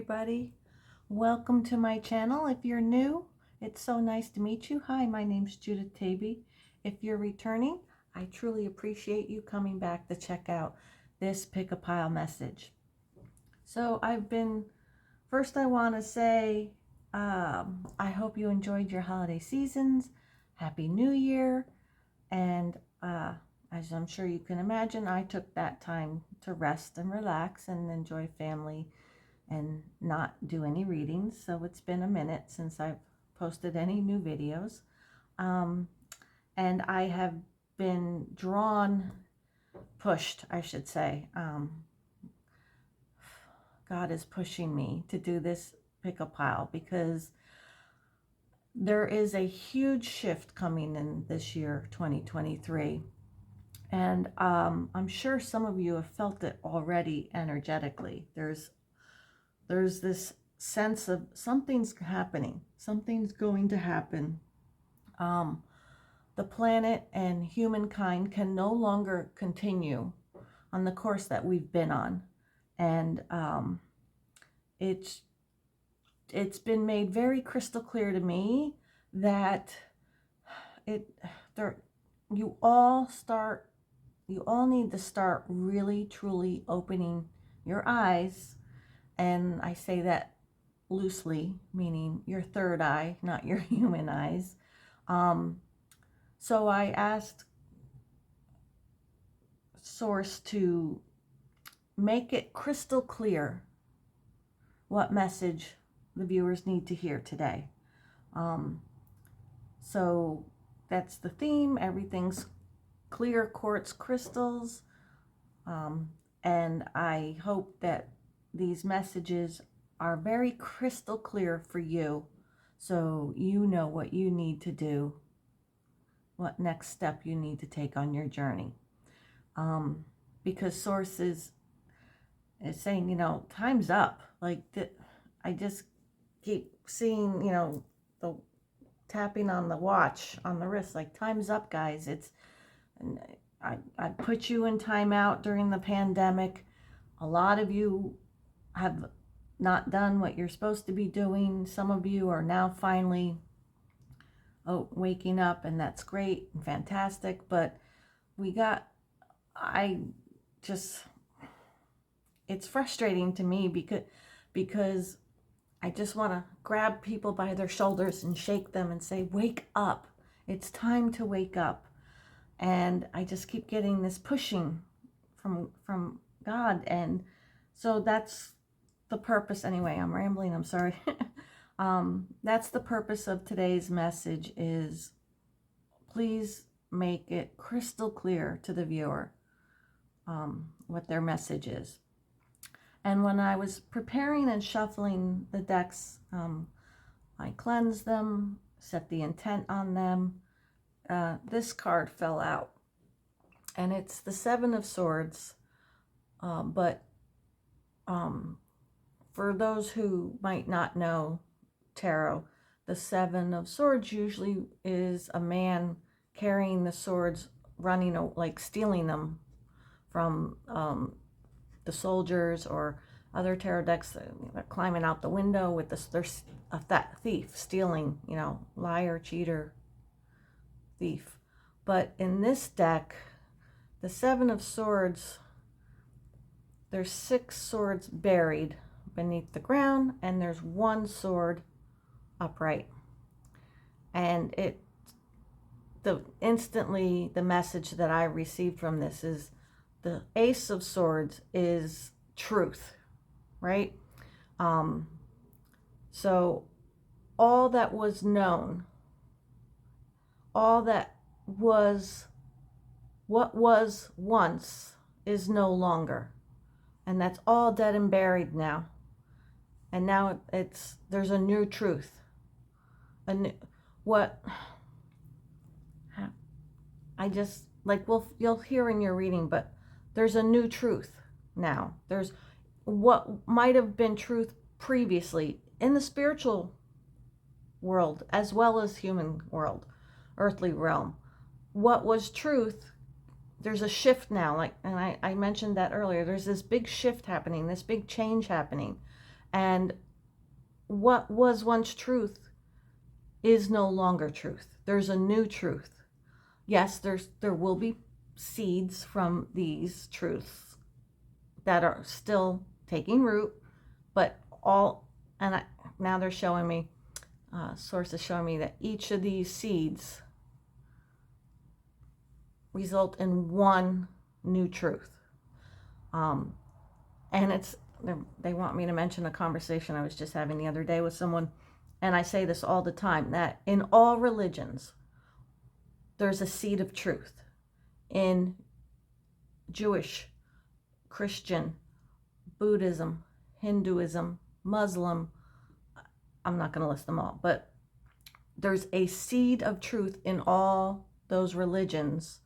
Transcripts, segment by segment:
everybody. Welcome to my channel. If you're new, it's so nice to meet you. Hi, my name's Judith Taby. If you're returning, I truly appreciate you coming back to check out this pick a pile message. So first I want to say, I hope you enjoyed your holiday seasons. Happy New Year. And as I'm sure you can imagine, I took that time to rest and relax and enjoy family and not do any readings. So it's been a minute since I've posted any new videos. And I have been pushed, I should say. God is pushing me to do this pick a pile because there is a huge shift coming in this year, 2023. And I'm sure some of you have felt it already energetically. There's this sense of something's happening. Something's going to happen. The planet and humankind can no longer continue on the course that we've been on. And it's been made very crystal clear to me that you all need to start really truly opening your eyes. And I say that loosely, meaning your third eye, not your human eyes. So I asked Source to make it crystal clear what message the viewers need to hear today. So that's the theme. Everything's clear quartz crystals. And I hope that these messages are very crystal clear for you, so you know what you need to do, what next step you need to take on your journey. Because Source is saying, time's up. Like, I just keep seeing, the tapping on the watch on the wrist, like, time's up, guys. I put you in timeout during the pandemic. A lot of you have not done what you're supposed to be doing. Some of you are now finally waking up, and that's great and fantastic. But it's frustrating to me because I just want to grab people by their shoulders and shake them and say, wake up. It's time to wake up. And I just keep getting this pushing from God. And so that's the purpose. Anyway, I'm rambling, I'm sorry. That's the purpose of today's message, is please make it crystal clear to the viewer what their message is. And when I was preparing and shuffling the decks, I cleansed them, set the intent on them. This card fell out, and it's the Seven of Swords. But for those who might not know tarot, the Seven of Swords usually is a man carrying the swords, running, like stealing them from the soldiers or other tarot decks. They're climbing out the window with there's a thief stealing, liar, cheater, thief. But in this deck, the Seven of Swords, there's 6 swords buried beneath the ground, and there's 1 sword upright. And instantly the message that I received from this is the Ace of Swords is truth, right? So all that was known, all that was, what was once is no longer. And that's all dead and buried now. And now there's a new truth. You'll hear in your reading, but there's a new truth now. There's what might have been truth previously in the spiritual world as well as human world, earthly realm. What was truth, there's a shift now, and I mentioned that earlier. There's this big shift happening, this big change happening. And what was once truth is no longer truth. There's a new truth. Yes, there will be seeds from these truths that are still taking root, but now they're showing me, Source is showing me that each of these seeds result in one new truth. And they want me to mention a conversation I was just having the other day with someone, and I say this all the time, that in all religions, there's a seed of truth. In Jewish, Christian, Buddhism, Hinduism, Muslim, I'm not going to list them all, but there's a seed of truth in all those religions,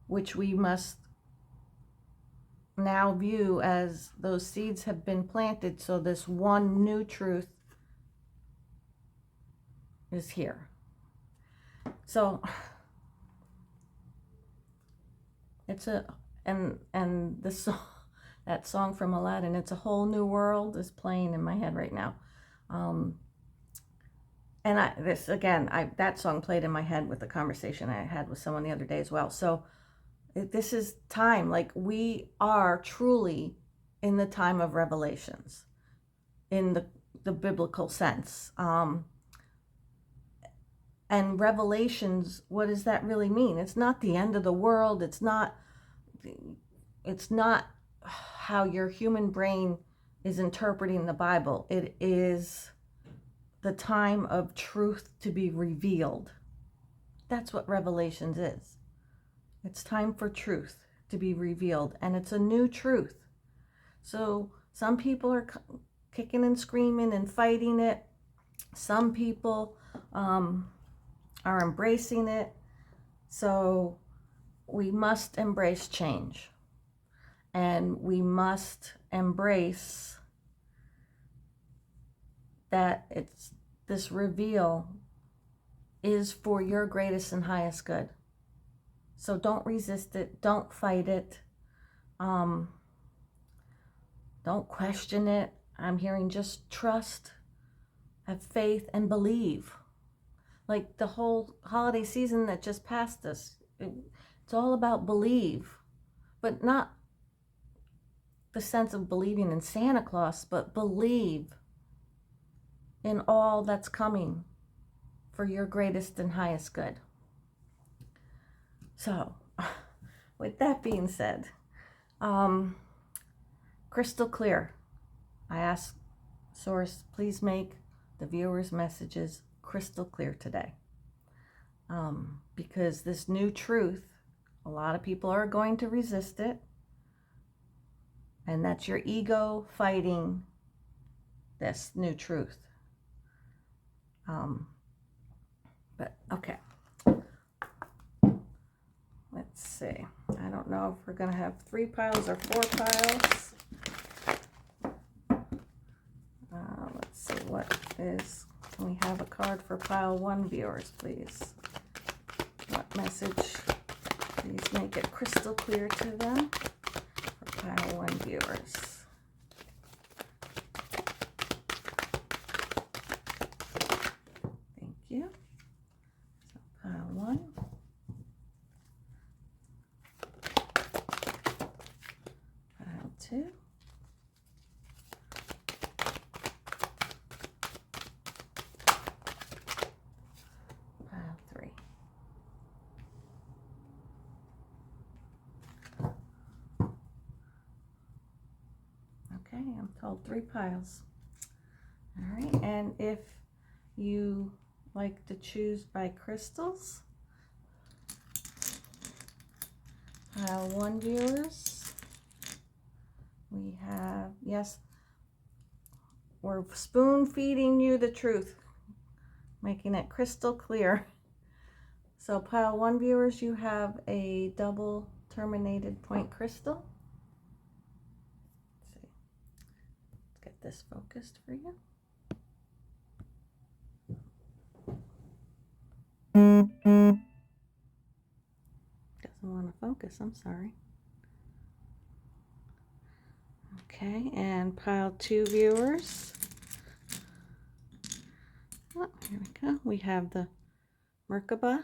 which we must now view as those seeds have been planted. So this one new truth is here. So it's this song, that song from Aladdin, It's a Whole New World, is playing in my head right now. And that song played in my head with the conversation I had with someone the other day as well. So this is time, like we are truly in the time of revelations in the biblical sense. And revelations, what does that really mean? It's not the end of the world. It's not how your human brain is interpreting the Bible. It is the time of truth to be revealed. That's what Revelations is. It's time for truth to be revealed, and it's a new truth. So some people are kicking and screaming and fighting it. Some people are embracing it. So we must embrace change, and we must embrace that this reveal is for your greatest and highest good. So don't resist it. Don't fight it. Don't question it. I'm hearing just trust, have faith, and believe. Like the whole holiday season that just passed us, it's all about believe, but not the sense of believing in Santa Claus, but believe in all that's coming for your greatest and highest good. So, with that being said, crystal clear. I ask Source, please make the viewers' messages crystal clear today. Because this new truth, a lot of people are going to resist it. And that's your ego fighting this new truth. But okay. Let's see. I don't know if we're going to have 3 piles or 4 piles. Let's see, can we have a card for pile 1 viewers, please? What message? Please make it crystal clear to them for pile 1 viewers. Thank you. So pile 1. Pile 2. Pile 3. Okay, I'm told 3 piles. All right, and if you like to choose by crystals, pile 1 viewers, we have, yes, we're spoon feeding you the truth, making it crystal clear. So pile 1 viewers, you have a double terminated point crystal. Let's see. Let's get this focused for you. Doesn't want to focus, I'm sorry. Okay. Okay, and pile 2 viewers. Oh, here we go. We have the merkabah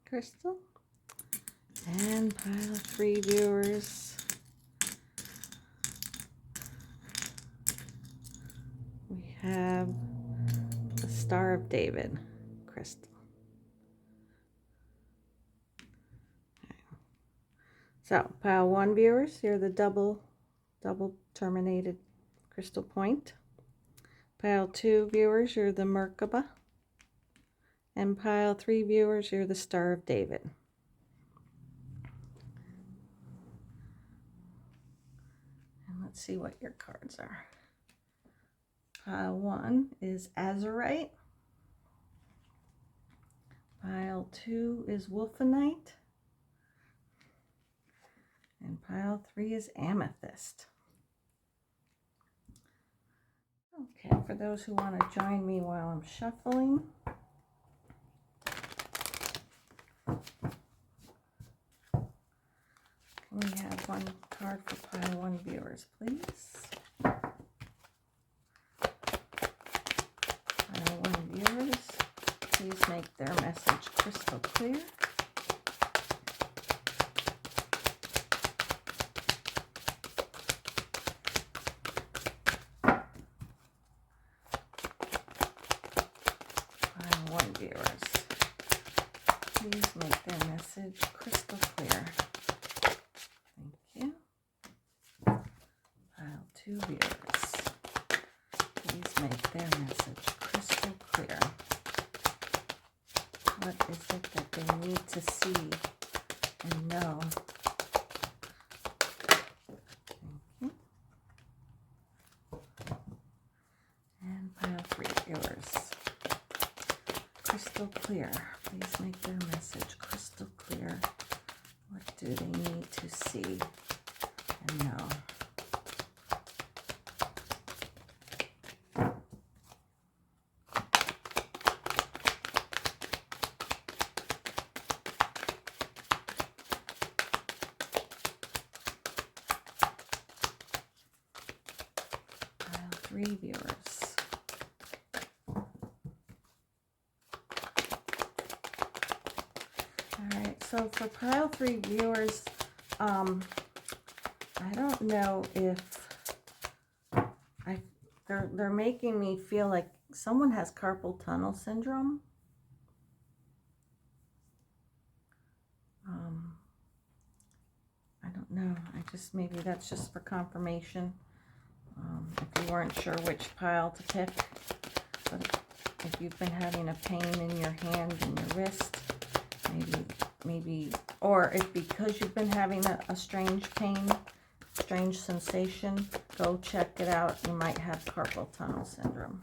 crystal. And pile 3 viewers. We have the Star of David crystal. So pile 1 viewers, here the double terminated crystal point. Pile 2 viewers, you're the merkabah. And pile 3 viewers, you're the Star of David. And let's see what your cards are. Pile 1 is Azurite. Pile 2 is Wolfenite. And pile 3 is Amethyst. Okay, for those who want to join me while I'm shuffling. Can we have 1 card for pile 1 viewers, please? Pile 1 viewers, please make their message crystal clear. Pile 1 viewers, please make their message crystal clear. Thank you. Pile 2 viewers, please make their message crystal clear. What is it that they need to see and know? Thank you. And pile 3 viewers, crystal clear. Please make their message crystal clear. What do they need to see and know? Pile 3 viewers. Alright, so for pile 3 viewers, I don't know if they're making me feel like someone has carpal tunnel syndrome. I don't know. Maybe that's just for confirmation. If you weren't sure which pile to pick, but if you've been having a pain in your hand and your wrist, maybe, or if because you've been having a strange pain, strange sensation, go check it out. You might have carpal tunnel syndrome.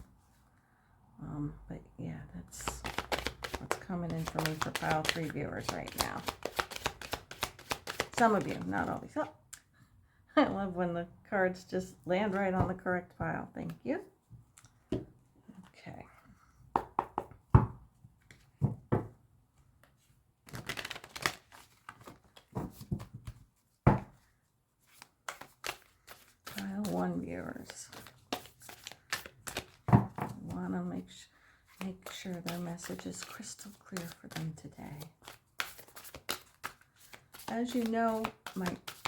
But yeah, that's what's coming in for me for pile 3 viewers right now. Some of you, not always. Oh, I love when the cards just land right on the correct pile. Thank you. Okay. Pile 1 viewers. Want to make sure their message is crystal clear for them today. As you know,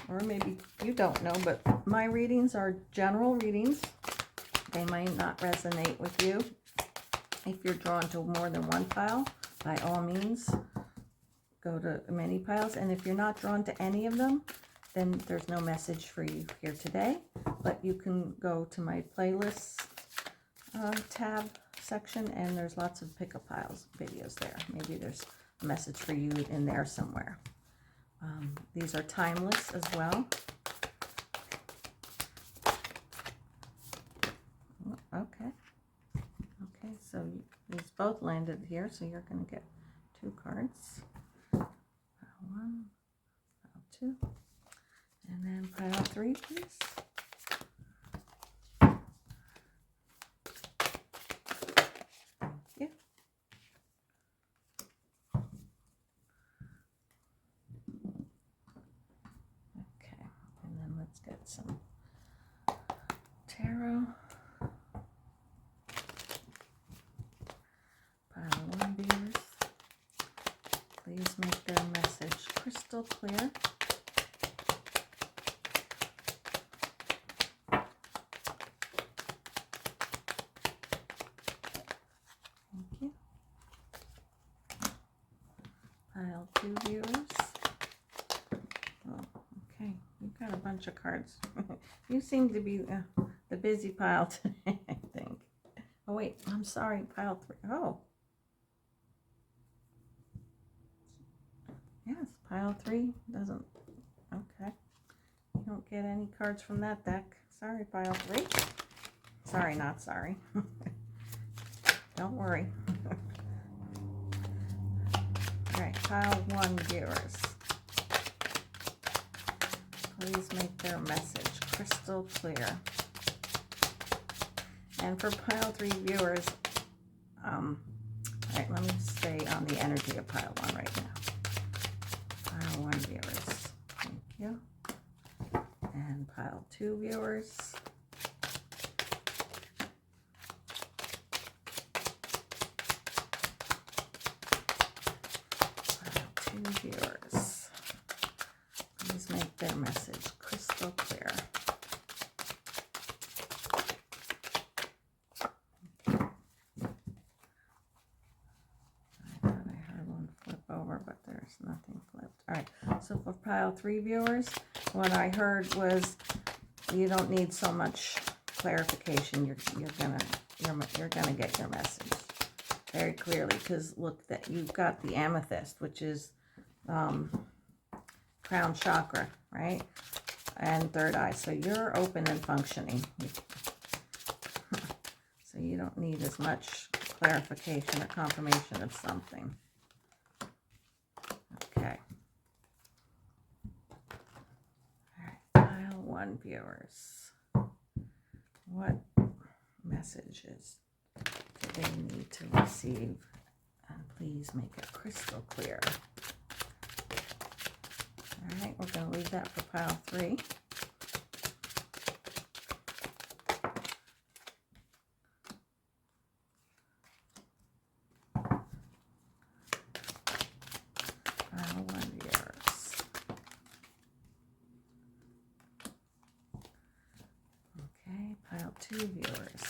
or maybe you don't know, but my readings are general readings. They might not resonate with you. If you're drawn to more than 1 pile, by all means, go to many piles. And if you're not drawn to any of them, then there's no message for you here today. But you can go to my playlists tab section, and there's lots of pick-up piles videos there. Maybe there's a message for you in there somewhere. These are timeless as well. Okay. Okay, so these both landed here, so you're going to get 2 cards. Pile 1, pile 2, and then pile 3, please. Thank you. get some tarot. Pile 1 viewers, please make their message crystal clear. Thank you. Pile 2 viewers. Oh, okay, you've got a bunch of cards. You seem to be the busy pile today, I think. Oh wait, I'm sorry, pile 3. Oh. Yes, pile 3 doesn't, okay. You don't get any cards from that deck. Sorry, pile 3. Sorry, not sorry. Don't worry. All right, pile 1 viewers. Please make their message crystal clear. And for pile 3 viewers, all right, let me stay on the energy of pile 1 right now. Pile 1 viewers, thank you. And pile 2 viewers. Pile 2 viewers. Please make their message crystal clear. But there's nothing flipped. All right, so for pile 3 viewers, what I heard was you don't need so much clarification. You're gonna get your message very clearly, because look, that you've got the amethyst, which is crown chakra, right, and third eye. So you're open and functioning. So you don't need as much clarification or confirmation of something. Okay. All right, pile 1 viewers. What messages do they need to receive? And please make it crystal clear. All right, we're going to leave that for pile 3. Pile 1 viewers. Okay, pile 2 viewers.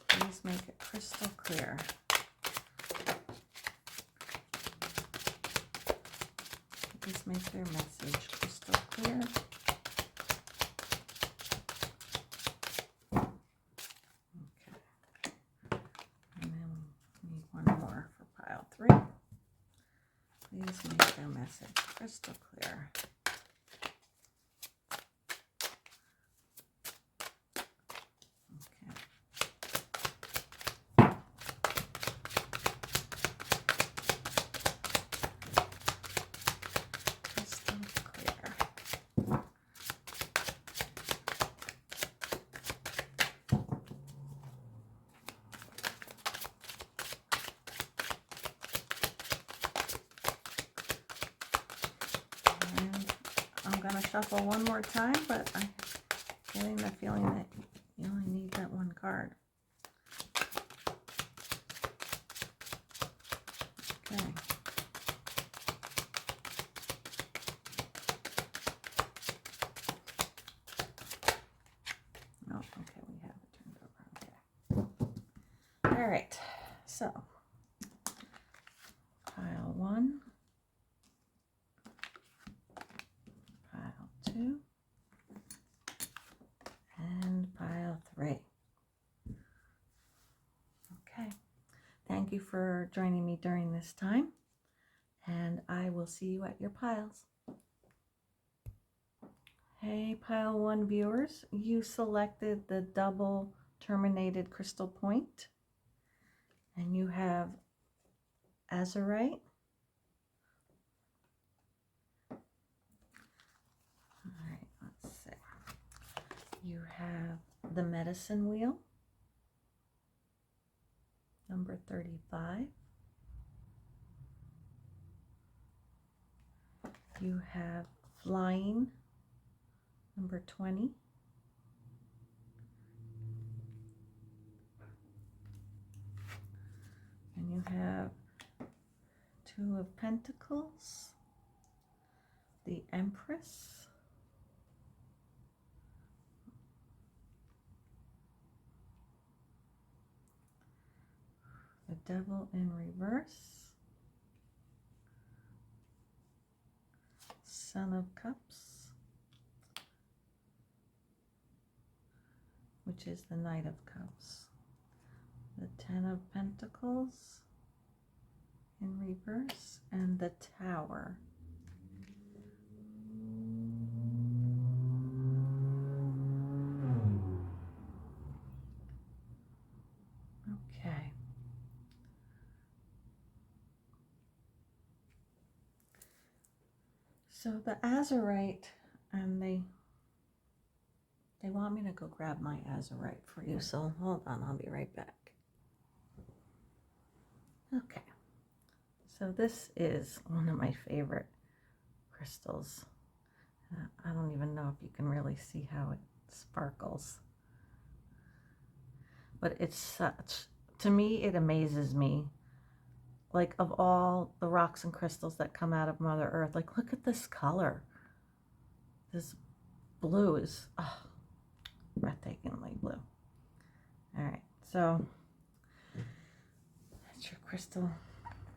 Please make it crystal clear. Please make their message crystal clear. Okay. And then we need one more for pile 3. Please make their message crystal clear. Shuffle one more time, but I'm getting the feeling that you only need that one card. Okay. Oh, okay, we have it turned over. Okay. All right, so pile 1. 2 and pile 3. Okay, thank you for joining me during this time, and I will see you at your piles. Hey, pile 1 viewers, you selected the double terminated crystal point, and you have azurite, you have the medicine wheel, number 35. You have flying, number 20. And you have Two of Pentacles, the Empress, the Devil in reverse, Son of Cups, which is the Knight of Cups, the Ten of Pentacles in reverse, and the Tower. Okay. So the Azurite, and they want me to go grab my Azurite for you, so hold on, I'll be right back. Okay. So this is one of my favorite crystals. I don't even know if you can really see how it sparkles. But it's such, to me, it amazes me. Like, of all the rocks and crystals that come out of Mother Earth, like, look at this color. This blue is breathtakingly blue. All right, so that's your crystal.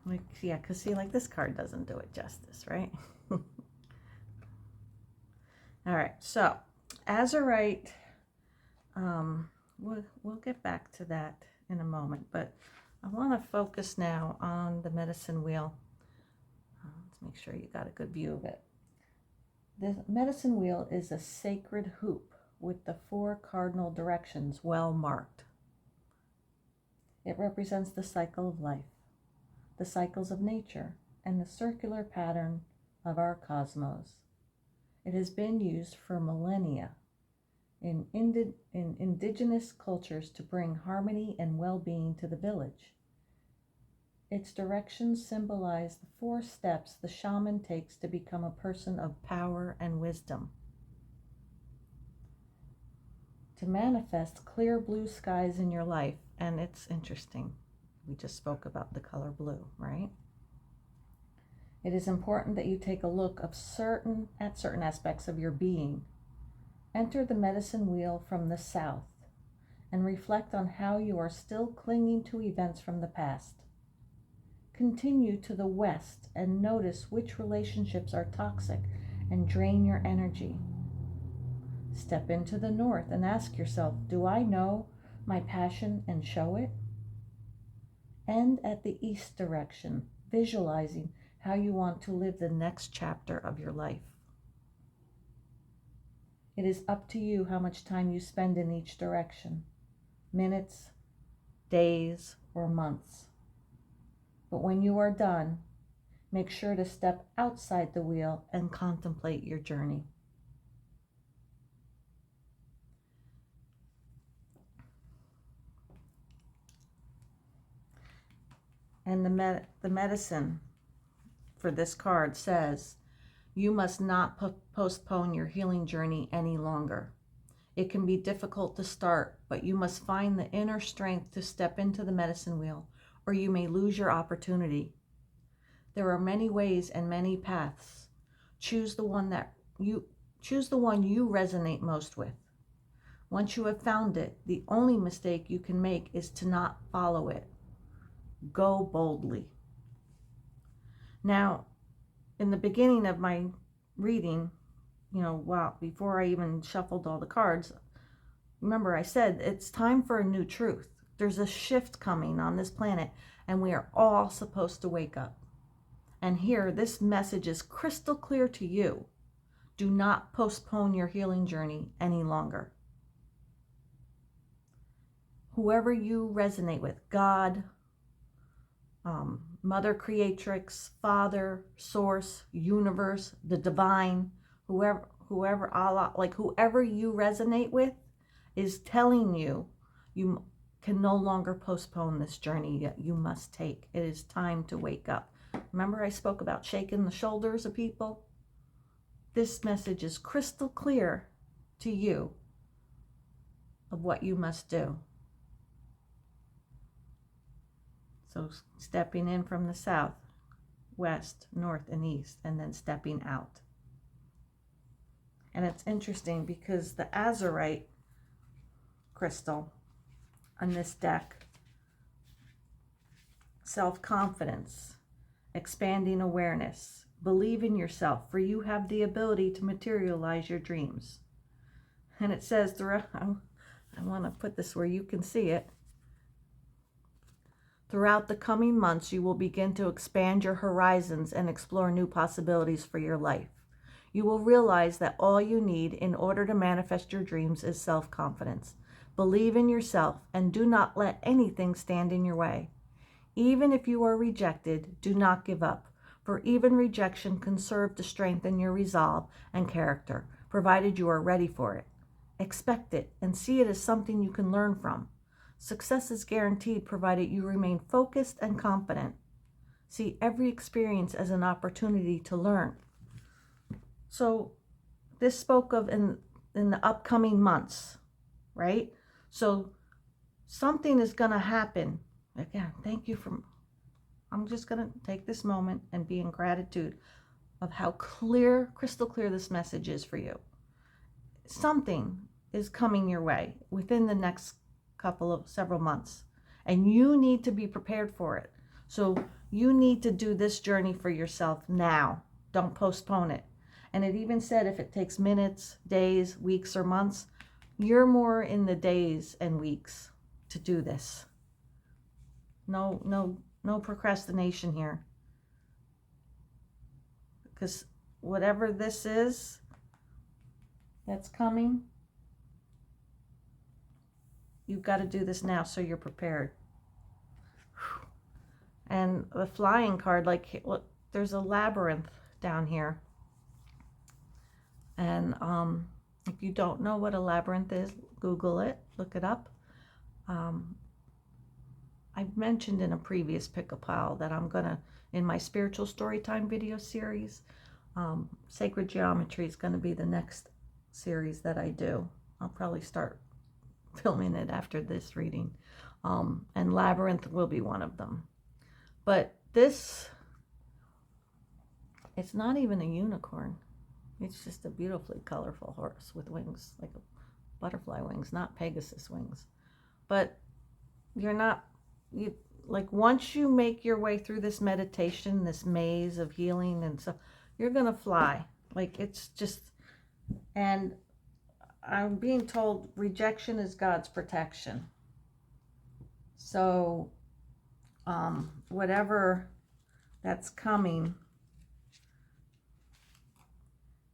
Like, yeah, because see, like, this card doesn't do it justice, right? All right, so Azurite, we'll get back to that in a moment, but I want to focus now on the medicine wheel. Let's make sure you got a good view of it. The medicine wheel is a sacred hoop with the 4 cardinal directions well marked. It represents the cycle of life, the cycles of nature, and the circular pattern of our cosmos. It has been used for millennia in indigenous cultures to bring harmony and well-being to the village. Its directions symbolize the 4 steps the shaman takes to become a person of power and wisdom. To manifest clear blue skies in your life, and it's interesting, we just spoke about the color blue, right? It is important that you take a look at certain aspects of your being. Enter the medicine wheel from the south and reflect on how you are still clinging to events from the past. Continue to the west and notice which relationships are toxic and drain your energy. Step into the north and ask yourself, do I know my passion and show it? End at the east direction, visualizing how you want to live the next chapter of your life. It is up to you how much time you spend in each direction, minutes, days, or months. But when you are done, make sure to step outside the wheel and contemplate your journey. And the medicine for this card says, you must not postpone your healing journey any longer. It can be difficult to start, but you must find the inner strength to step into the medicine wheel, or you may lose your opportunity. There are many ways and many paths. Choose the one you resonate most with. Once you have found it, the only mistake you can make is to not follow it. Go boldly. Now, in the beginning of my reading, before I even shuffled all the cards, remember I said it's time for a new truth. There's a shift coming on this planet, and we are all supposed to wake up. And here, this message is crystal clear to you. Do not postpone your healing journey any longer. Whoever you resonate with, God, Mother Creatrix, Father, Source, Universe, the Divine, whoever Allah, like whoever you resonate with is telling you, you can no longer postpone this journey that you must take. It is time to wake up. Remember I spoke about shaking the shoulders of people? This message is crystal clear to you of what you must do. So stepping in from the south, west, north, and east, and then stepping out. And it's interesting because the azurite crystal on this deck, self-confidence, expanding awareness, believe in yourself, for you have the ability to materialize your dreams. And it says throughout, I want to put this where you can see it. Throughout the coming months, you will begin to expand your horizons and explore new possibilities for your life. You will realize that all you need in order to manifest your dreams is self-confidence. Believe in yourself and do not let anything stand in your way. Even if you are rejected, do not give up, for even rejection can serve to strengthen your resolve and character, provided you are ready for it. Expect it and see it as something you can learn from. Success is guaranteed provided you remain focused and confident. See every experience as an opportunity to learn. So this spoke of in the upcoming months, right? So something is going to happen. Again, thank you for, I'm just going to take this moment and be in gratitude of how clear, crystal clear this message is for you. Something is coming your way within the next several months, and you need to be prepared for it. So you need to do this journey for yourself now. Don't postpone it. And it even said if it takes minutes, days, weeks, or months, you're more in the days and weeks to do this. No procrastination here. Because whatever this is that's coming, you've got to do this now so you're prepared. And the flying card, like, look, there's a labyrinth down here. And if you don't know what a labyrinth is, Google it, look it up. I've mentioned in a previous pick-a-pile that I'm gonna, in my spiritual storytime video series, Sacred Geometry is gonna be the next series that I do. I'll probably start filming it after this reading. And Labyrinth will be one of them. But this, it's not even a unicorn. It's just a beautifully colorful horse with wings, like a butterfly wings, not Pegasus wings. But like once you make your way through this meditation, this maze of healing and stuff, you're going to fly. Like it's just, and I'm being told rejection is God's protection. So whatever that's coming,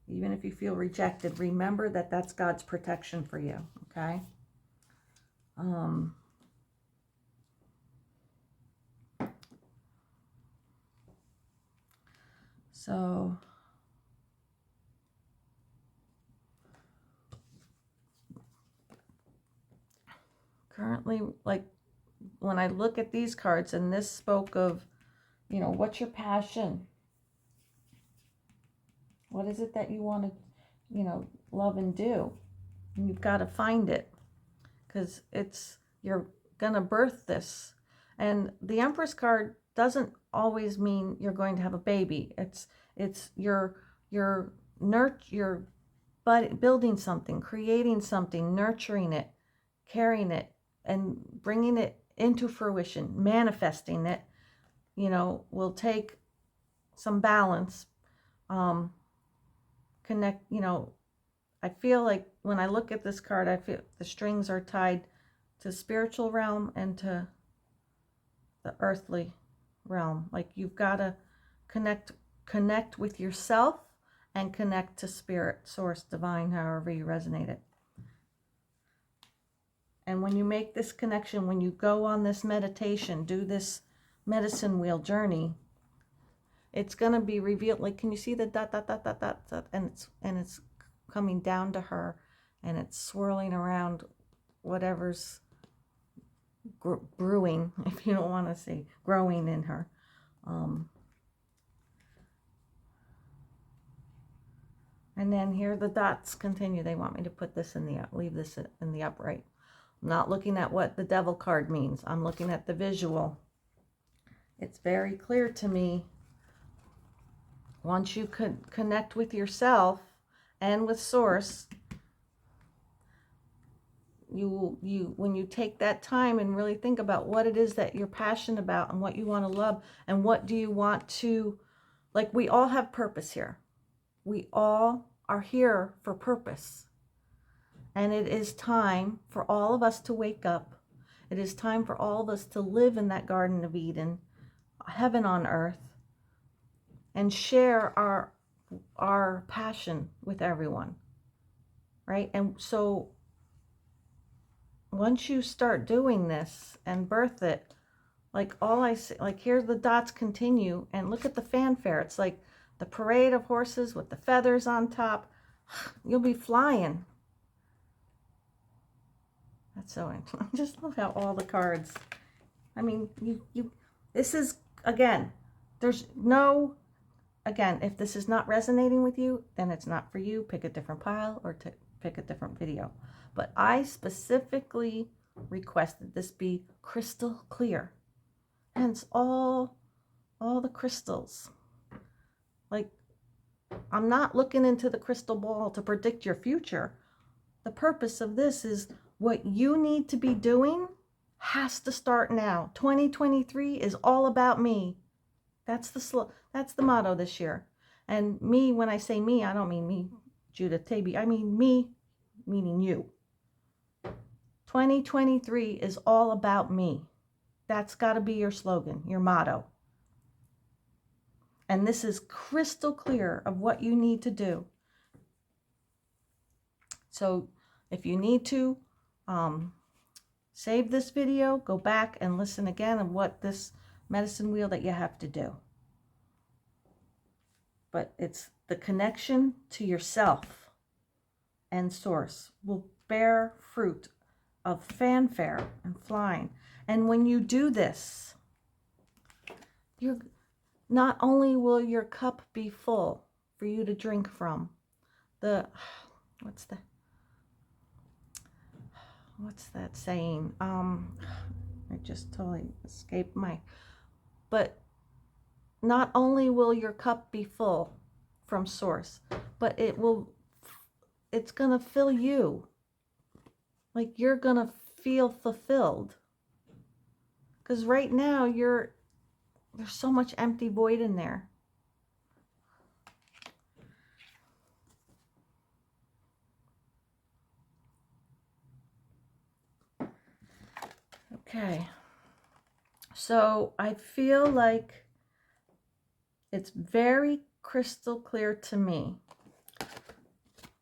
even if you feel rejected, remember that that's God's protection for you, okay? So currently, like when I look at these cards, and this spoke of, you know, what's your passion? What is it that you want to, you know, love and do? And you've got to find it, because you're going to birth this. And the Empress card doesn't always mean you're going to have a baby. It's you're building something, creating something, nurturing it, carrying it, and bringing it into fruition, manifesting it, you know, will take some balance, connect, you know, I feel like when I look at this card, I feel the strings are tied to spiritual realm and to the earthly realm. Like you've got to connect with yourself and connect to spirit, source, divine, however you resonate it. And when you make this connection, when you go on this meditation, do this medicine wheel journey, it's going to be revealed. Like, can you see the dot, dot, dot, dot, dot, dot, and it's coming down to her, and it's swirling around whatever's brewing, if you don't want to say growing in her. And then here the dots continue. They want me to put this in the, leave this in the upright. I'm not looking at what the devil card means. I'm looking at the visual. It's very clear to me. Once you could connect with yourself and with source, when you take that time and really think about what it is that you're passionate about and what you want to love and what do you want to, like, we all have purpose here. We all are here for purpose. And it is time for all of us to wake up. It is time for all of us to live in that Garden of Eden, heaven on earth, and share our passion with everyone, right? And so once you start doing this and birth it, like all I see, like here the dots continue, and look at the fanfare. It's like the parade of horses with the feathers on top. You'll be flying. That's so interesting. I just love how all the cards, I mean, this is, again, there's no, again, if this is not resonating with you, then it's not for you. Pick a different pile or pick a different video. But I specifically requested this be crystal clear. Hence all the crystals. Like, I'm not looking into the crystal ball to predict your future. The purpose of this is what you need to be doing has to start now. 2023 is all about me. That's the motto this year. And me, when I say me, I don't mean me, Judith Taby. I mean me, meaning you. 2023 is all about me. That's got to be your slogan, your motto. And this is crystal clear of what you need to do. So if you need to save this video, go back and listen again of what this medicine wheel that you have to do. But it's the connection to yourself and source will bear fruit of fanfare and flying. And when you do this, you're not only will your cup be full for you to drink from, what's that saying? I just totally escaped but not only will your cup be full from source, but it's gonna fill you. Like, you're gonna feel fulfilled. Because right now there's so much empty void in there. Okay. So I feel like it's very crystal clear to me.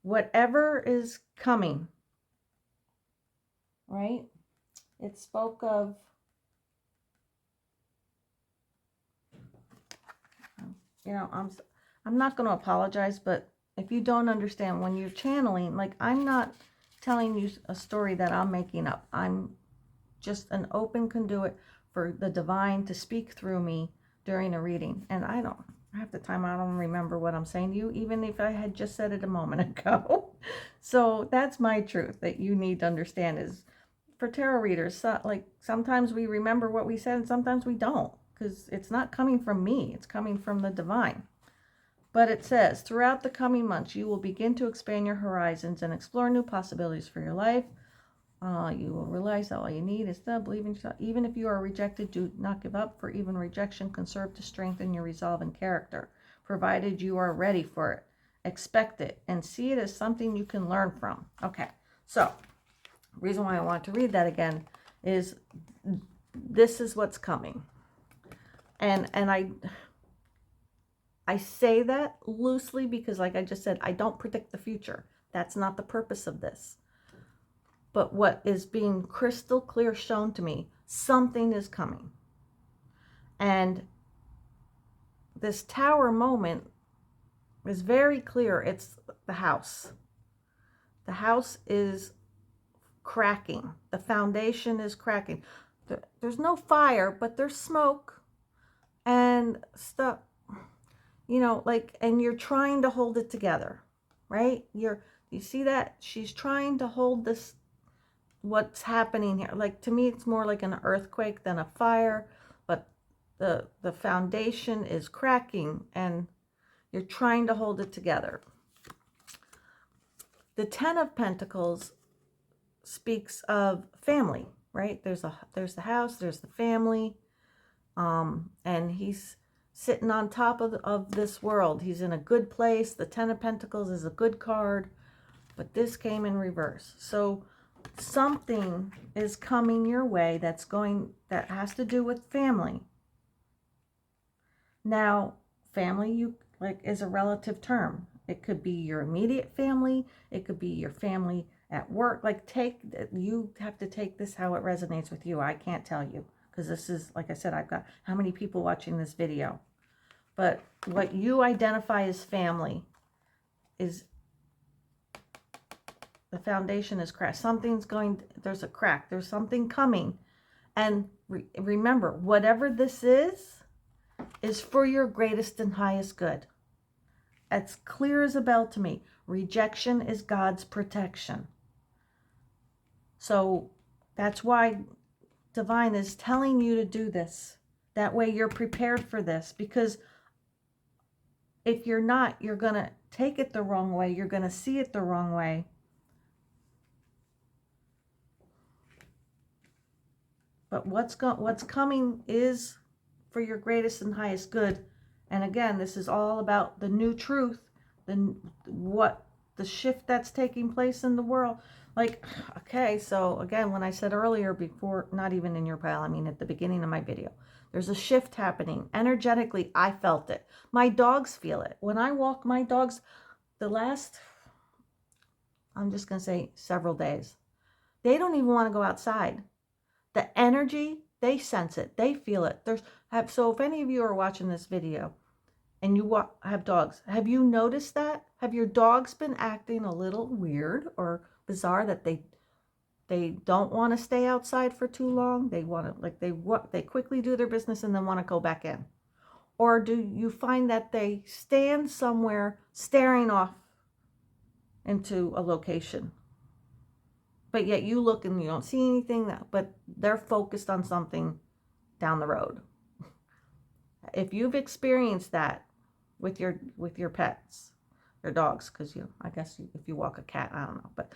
Whatever is coming, right? It spoke of, you know, I'm not going to apologize, but if you don't understand, when you're channeling, like, I'm not telling you a story that I'm making up. I'm just an open conduit for the divine to speak through me during a reading. And half the time I don't remember what I'm saying to you, even if I had just said it a moment ago. So that's my truth that you need to understand is, for tarot readers, like, sometimes we remember what we said and sometimes we don't, because it's not coming from me, it's coming from the divine. But it says, throughout the coming months, you will begin to expand your horizons and explore new possibilities for your life. You will realize that all you need is to believe in yourself. Even if you are rejected, do not give up, for even rejection can serve to strengthen your resolve and character, provided you are ready for it. Expect it and see it as something you can learn from. Okay, so the reason why I want to read that again is this is what's coming. And I say that loosely because, like I just said, I don't predict the future. That's not the purpose of this. But what is being crystal clear shown to me, something is coming. And this tower moment is very clear. It's the house. The house is cracking. The foundation is cracking. There's no fire, but there's smoke and stuff, you know, like, and you're trying to hold it together. right? You see that? She's trying to hold this, what's happening here. Like, to me, it's more like an earthquake than a fire, but the foundation is cracking and you're trying to hold it together. The Ten of Pentacles speaks of family, right? There's the house, there's the family, and he's sitting on top of this world. He's in a good place. The Ten of Pentacles is a good card, but this came in reverse. So something is coming your way that has to do with family. Now, family, is a relative term. It could be your immediate family. It could be your family at work. You have to take this how it resonates with you. I can't tell you, because this is, like I said, I've got how many people watching this video. But what you identify as family is, the foundation is cracked. There's a crack. There's something coming. And remember, whatever this is for your greatest and highest good. It's clear as a bell to me. Rejection is God's protection. So that's why Divine is telling you to do this. That way you're prepared for this. Because if you're not, you're going to take it the wrong way. You're going to see it the wrong way. But what's coming is for your greatest and highest good. And again, this is all about the new truth, the shift that's taking place in the world. Like, okay, so again, when I said earlier, before, not even in your pile, I mean at the beginning of my video, there's a shift happening. Energetically, I felt it. My dogs feel it. When I walk my dogs, I'm just going to say several days, they don't even want to go outside. The energy, they sense it. They feel it. So if any of you are watching this video and you have dogs, have you noticed that? Have your dogs been acting a little weird or bizarre, that they don't want to stay outside for too long? They want to, they quickly do their business and then want to go back in. Or do you find that they stand somewhere staring off into a location? But yet you look and you don't see anything, but they're focused on something down the road. If you've experienced that with your pets, your dogs, because I guess if you walk a cat, I don't know, but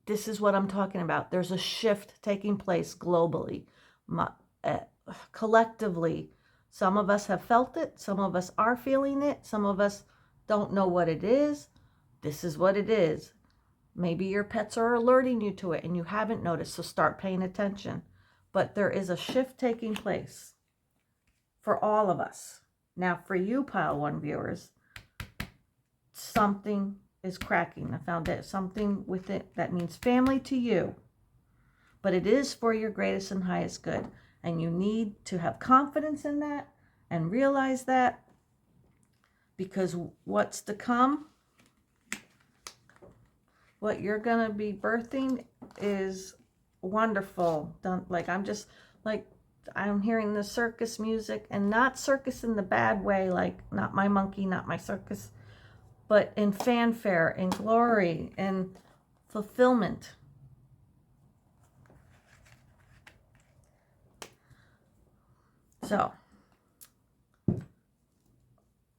this is what I'm talking about. There's a shift taking place globally, collectively. Some of us have felt it. Some of us are feeling it. Some of us don't know what it is. This is what it is. Maybe your pets are alerting you to it and you haven't noticed, so start paying attention. But there is a shift taking place for all of us. Now, for you, Pile 1 viewers, something is cracking. I found it, something with it that means family to you. But it is for your greatest and highest good. And you need to have confidence in that and realize that, because what's to come, what you're going to be birthing is wonderful. I'm hearing the circus music, and not circus in the bad way, like not my monkey, not my circus, but in fanfare, in glory, in fulfillment. So,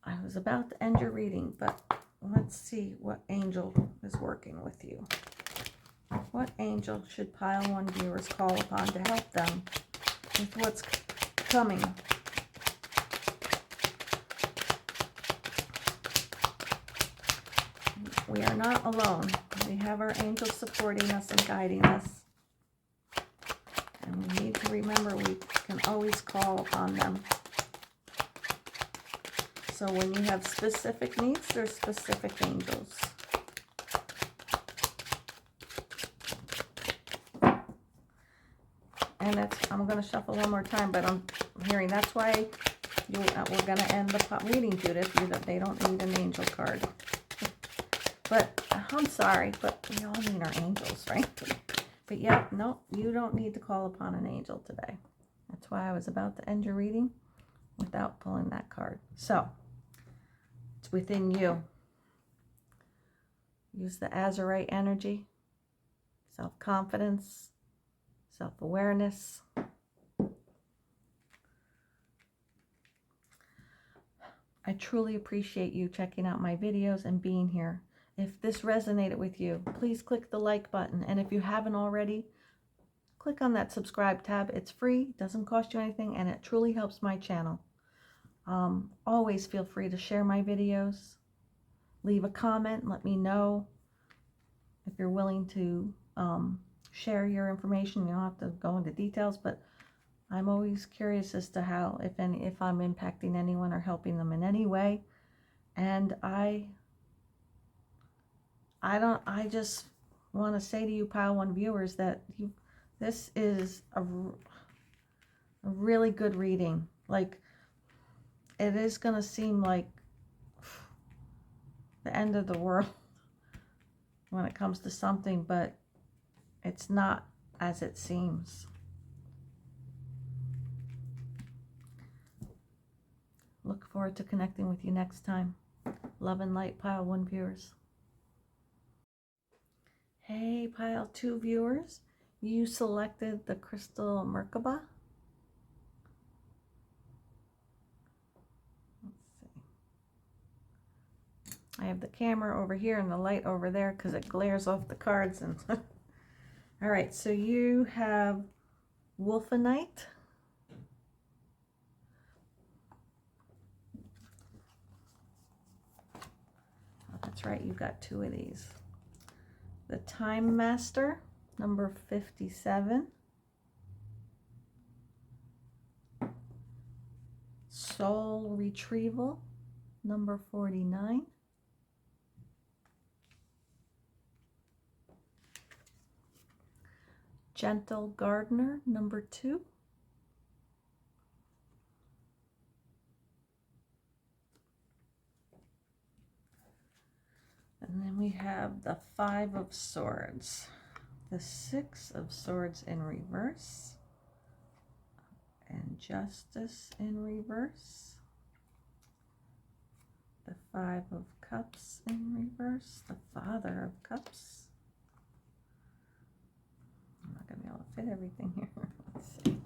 I was about to end your reading, but let's see what angel is working with you. What angel should Pile 1 viewers call upon to help them with what's coming? We are not alone. We have our angels supporting us and guiding us. And we need to remember we can always call upon them. So when you have specific needs, there's specific angels. And I'm going to shuffle one more time, but I'm hearing that's why we're going to end the reading, Judith. They don't need an angel card. But I'm sorry, but we all need our angels, right? But yeah, no, you don't need to call upon an angel today. That's why I was about to end your reading without pulling that card. So, it's within you. Use the Azurite energy, self-confidence, self-awareness. I truly appreciate you checking out my videos and being here. If this resonated with you, please click the like button. And if you haven't already, click on that subscribe tab. It's free, doesn't cost you anything, and it truly helps my channel. Always feel free to share my videos. Leave a comment, let me know if you're willing to share your information. You don't have to go into details, but I'm always curious as to how, if I'm impacting anyone or helping them in any way. And I just want to say to you, Pile 1 viewers, that this is a really good reading. Like, it is going to seem like the end of the world when it comes to something, but it's not as it seems. Look forward to connecting with you next time. Love and light, Pile 1 viewers. Hey, Pile 2 viewers. You selected the crystal merkabah. Let's see. I have the camera over here and the light over there because it glares off the cards. And all right, so you have Wolfenite. Oh, that's right, you've got 2 of these. The Time Master, number 57. Soul Retrieval, number 49. Gentle Gardener, number 2. And then we have the 5 of Swords, the 6 of Swords in reverse, and Justice in reverse, the 5 of Cups in reverse, the Father of Cups. I'm not going to be able to fit everything here. Let's see.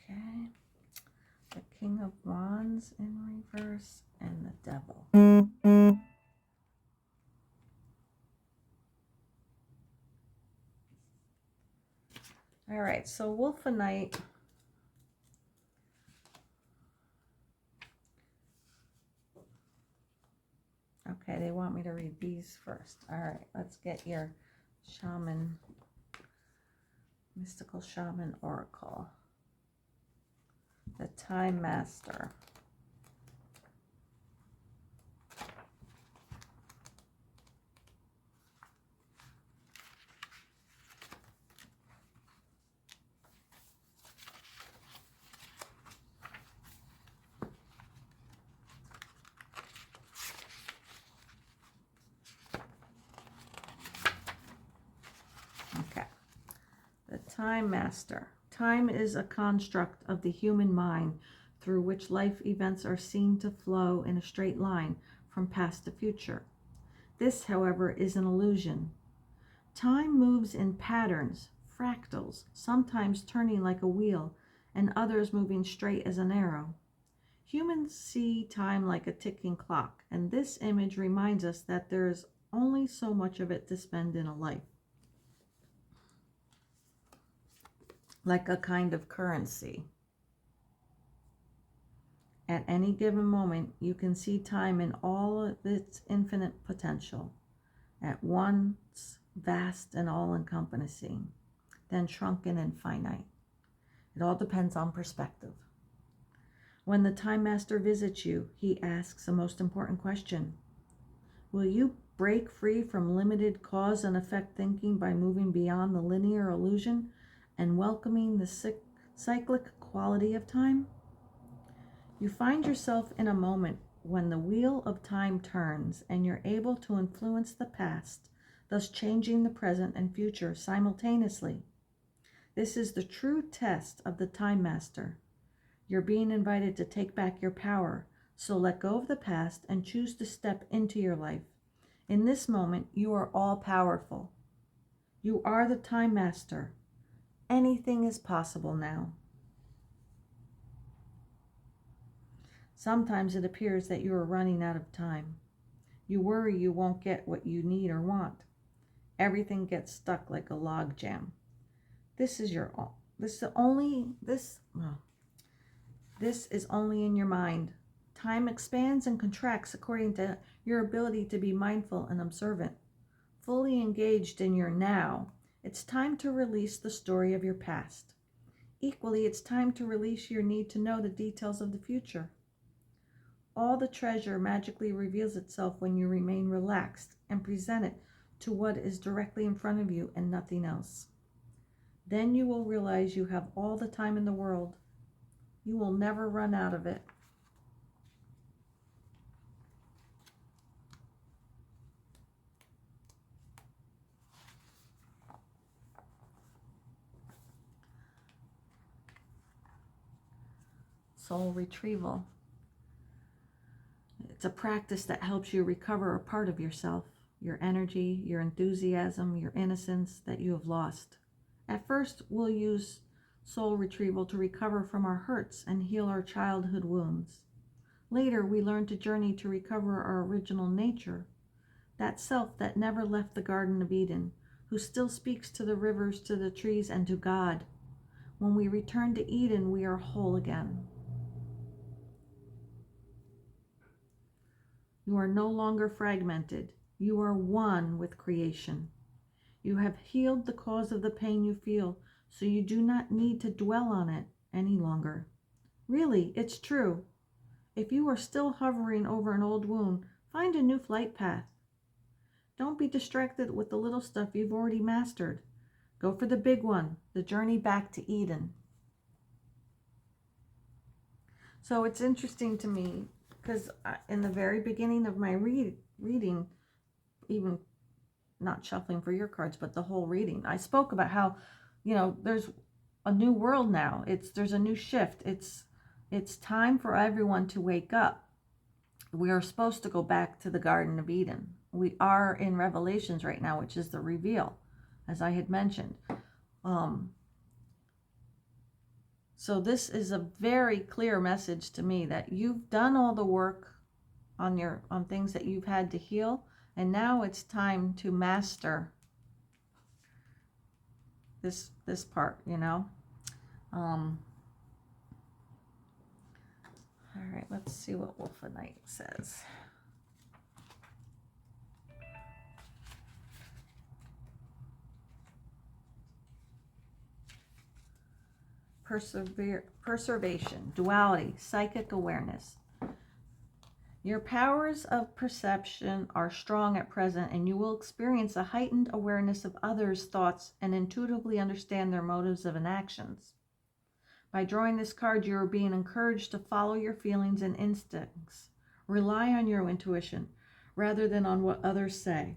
Okay. Okay. The King of Wands in reverse and the Devil. All right, so Wolfenite. Okay, they want me to read these first. All right, let's get your Shaman, Mystical Shaman Oracle. The Time Master. Okay. The Time Master. Time is a construct of the human mind through which life events are seen to flow in a straight line from past to future. This, however, is an illusion. Time moves in patterns, fractals, sometimes turning like a wheel, and others moving straight as an arrow. Humans see time like a ticking clock, and this image reminds us that there is only so much of it to spend in a life. Like a kind of currency. At any given moment, you can see time in all of its infinite potential, at once vast and all-encompassing, then shrunken and finite. It all depends on perspective. When the Time Master visits you, he asks a most important question. Will you break free from limited cause and effect thinking by moving beyond the linear illusion and welcoming the cyclic quality of time? You find yourself in a moment when the wheel of time turns and you're able to influence the past, thus changing the present and future simultaneously. This is the true test of the Time Master. You're being invited to take back your power, so let go of the past and choose to step into your life. In this moment, you are all powerful. You are the Time Master. Anything is possible now. Sometimes it appears that you are running out of time. You worry you won't get what you need or want. Everything gets stuck like a log jam. This is only in your mind. Time expands and contracts according to your ability to be mindful and observant. Fully engaged in your now, it's time to release the story of your past. Equally, it's time to release your need to know the details of the future. All the treasure magically reveals itself when you remain relaxed and present it to what is directly in front of you and nothing else. Then you will realize you have all the time in the world. You will never run out of it. Soul retrieval. It's a practice that helps you recover a part of yourself, your energy, your enthusiasm, your innocence that you have lost. At first, we'll use soul retrieval to recover from our hurts and heal our childhood wounds. Later, we learn to journey to recover our original nature, that self that never left the Garden of Eden, who still speaks to the rivers, to the trees, and to God. When we return to Eden, we are whole again. You are no longer fragmented. You are one with creation. You have healed the cause of the pain you feel, so you do not need to dwell on it any longer. Really, it's true. If you are still hovering over an old wound, find a new flight path. Don't be distracted with the little stuff you've already mastered. Go for the big one, the journey back to Eden. So it's interesting to me because in the very beginning of my reading, even not shuffling for your cards, but the whole reading, I spoke about how, there's a new world now. There's a new shift. It's time for everyone to wake up. We are supposed to go back to the Garden of Eden. We are in Revelations right now, which is the reveal, as I had mentioned. So this is a very clear message to me that you've done all the work on things that you've had to heal, and now it's time to master this part, All right, let's see what Wolfenite says. Preservation, duality, psychic awareness. Your powers of perception are strong at present, and you will experience a heightened awareness of others' thoughts and intuitively understand their motives and actions. By drawing this card, you are being encouraged to follow your feelings and instincts. Rely on your intuition rather than on what others say.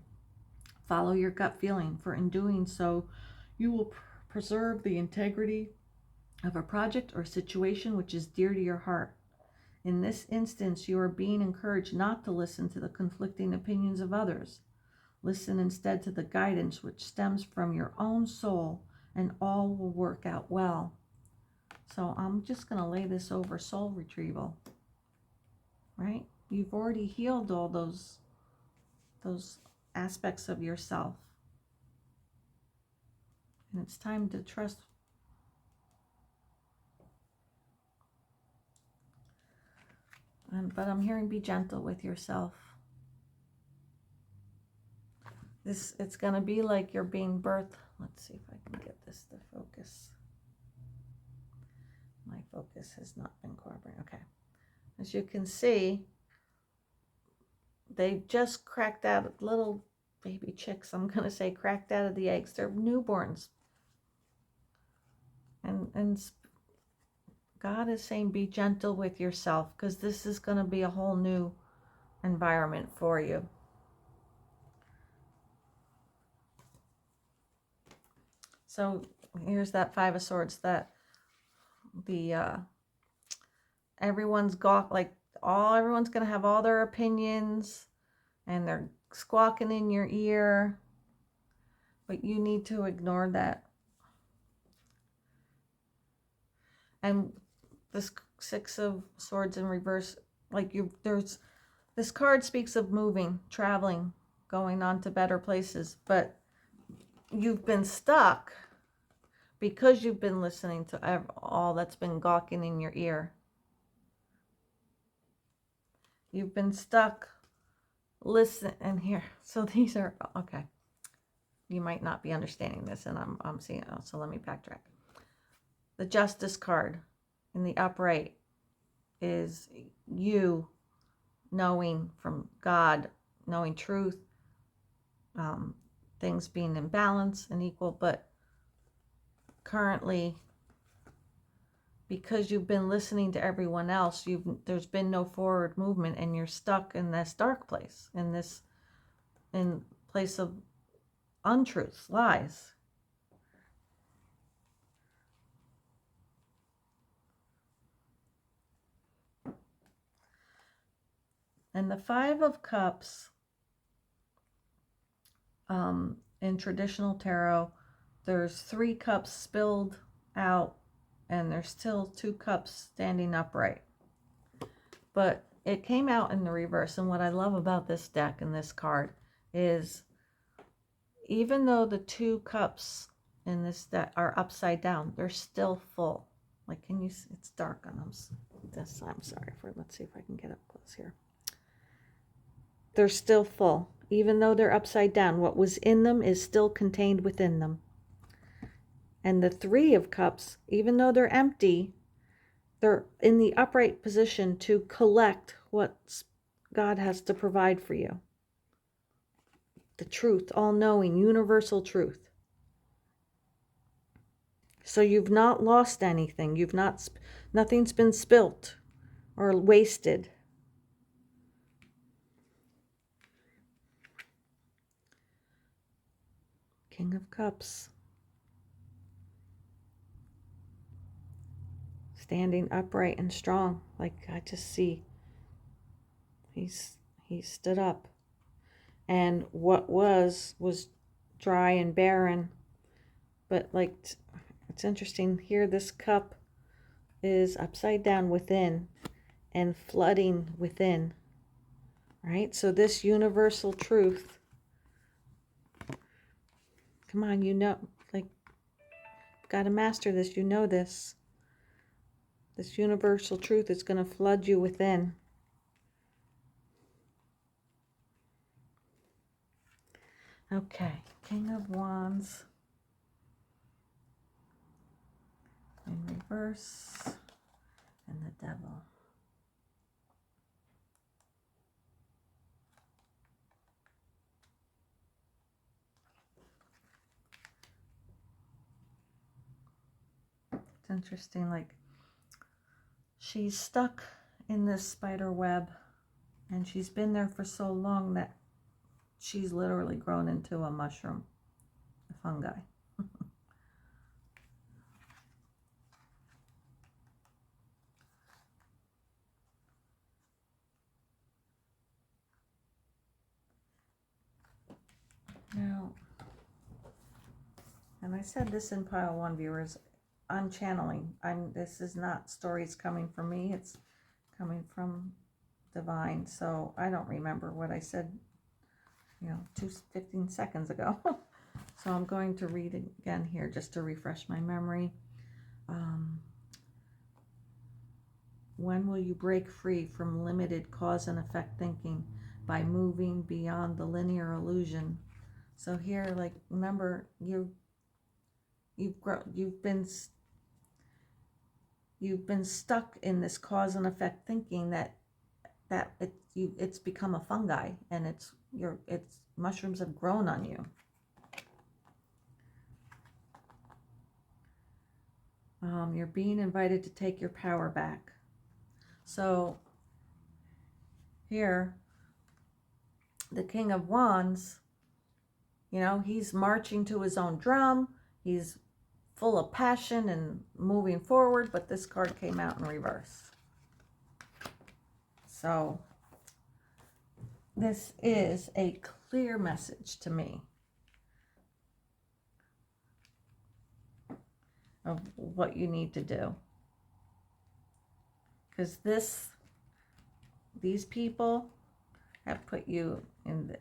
Follow your gut feeling, for in doing so, you will preserve the integrity of a project or situation which is dear to your heart. In this instance, you are being encouraged not to listen to the conflicting opinions of others. Listen instead to the guidance which stems from your own soul, and all will work out well. So I'm just going to lay this over soul retrieval, right? You've already healed all those aspects of yourself. And it's time to trust. But I'm hearing be gentle with yourself. It's going to be like you're being birthed. Let's see if I can get this to focus. My focus has not been cooperating. Okay. As you can see, they just cracked out little baby chicks. I'm going to say cracked out of the eggs. They're newborns. And God is saying be gentle with yourself, because this is going to be a whole new environment for you. So here's that Five of Swords, that the everyone's everyone's going to have all their opinions and they're squawking in your ear, but you need to ignore that. And this Six of Swords in reverse, this card speaks of moving, traveling, going on to better places, but you've been stuck because you've been listening to all that's been gawking in your ear. You've been stuck. Listen, and here, so these are, okay. You might not be understanding this, and I'm seeing it, so let me backtrack. The Justice card in the upright is you knowing from God, knowing truth, things being in balance and equal, but currently, because you've been listening to everyone else, there's been no forward movement, and you're stuck in this dark place, in place of untruths, lies. And the Five of Cups, in traditional tarot, there's 3 cups spilled out, and there's still 2 cups standing upright. But it came out in the reverse, and what I love about this deck and this card is, even though the 2 cups in this deck are upside down, they're still full. Like, can you see? It's dark on them. I'm sorry for, let's see if I can get up close here. They're still full. Even though they're upside down, what was in them is still contained within them. And the 3 of Cups, even though they're empty, they're in the upright position to collect what God has to provide for you. The truth, all-knowing, universal truth. So you've not lost anything. Nothing's been spilt or wasted. King of Cups. Standing upright and strong. Like, I just see he stood up. And what was dry and barren. But like, it's interesting here, this cup is upside down within and flooding within. Right? So this universal truth, come on, like, got to master this, this. This universal truth is going to flood you within. Okay, King of Wands in reverse, and the Devil. It's interesting, like, she's stuck in this spider web, and she's been there for so long that she's literally grown into a mushroom, a fungi. Now, and I said this in pile 1, viewers, I'm channeling. This is not stories coming from me. It's coming from divine. So I don't remember what I said, 15 seconds ago. So I'm going to read it again here just to refresh my memory. When will you break free from limited cause and effect thinking by moving beyond the linear illusion? So here, like, remember, you've been stuck in this cause and effect thinking that it's become a fungi, and it's mushrooms have grown on you. You're being invited to take your power back. So here, the King of Wands, you know, he's marching to his own drum. He's full of passion and moving forward, but this card came out in reverse. So this is a clear message to me of what you need to do. Because these people have put you in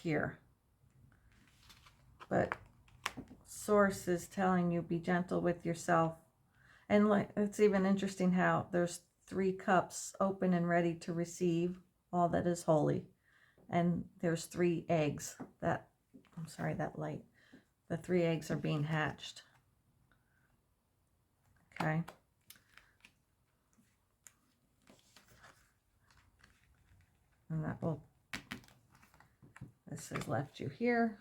here. But Source is telling you, be gentle with yourself. And like, it's even interesting how there's 3 cups open and ready to receive all that is holy. And there's 3 eggs that, I'm sorry, that light. The 3 eggs are being hatched. Okay. And that will, this has left you here.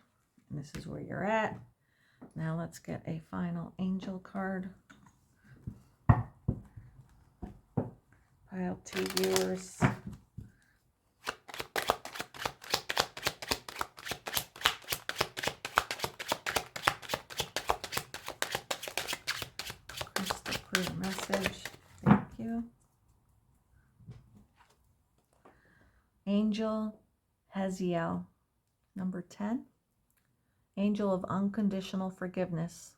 And this is where you're at. Now let's get a final angel card. Pile 2 viewers. Crystal clear message. Thank you. Angel Haziel, number 10. Angel of unconditional forgiveness.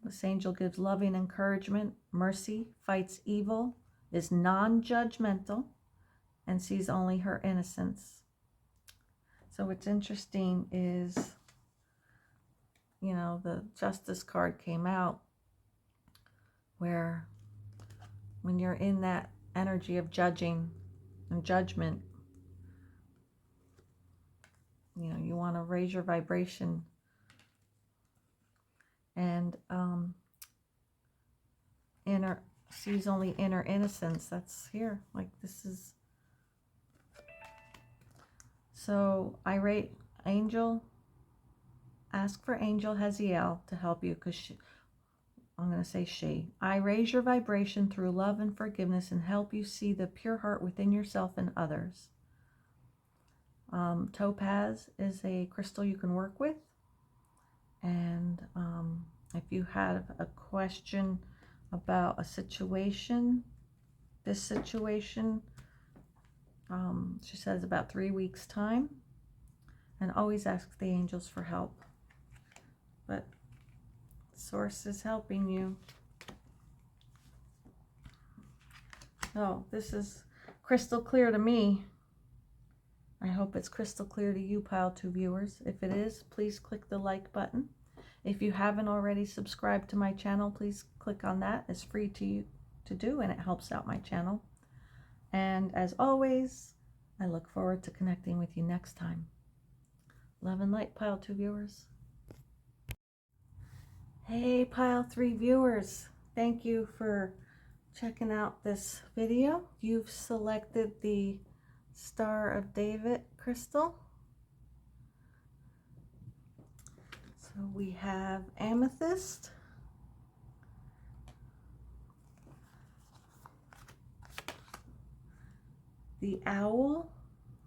This angel gives loving encouragement, mercy, fights evil, is non-judgmental, and sees only her innocence. So what's interesting is, you know, the Justice card came out where when you're in that energy of judging and judgment, you know, you want to raise your vibration. And sees only inner innocence. That's here. Like, this is. So I rate Angel. Ask for Angel Haziel to help you, because I'm going to say she. I raise your vibration through love and forgiveness and help you see the pure heart within yourself and others. Topaz is a crystal you can work with. And if you have a question about a situation, this situation, she says about 3 weeks time, and always ask the angels for help. But Source is helping you. So this is crystal clear to me. I hope it's crystal clear to you, Pile 2 viewers. If it is, please click the like button. If you haven't already subscribed to my channel, please click on that. It's free to you to do, and it helps out my channel. And as always, I look forward to connecting with you next time. Love and light, Pile 2 viewers. Hey, Pile 3 viewers. Thank you for checking out this video. You've selected the Star of David crystal. So we have amethyst, the owl,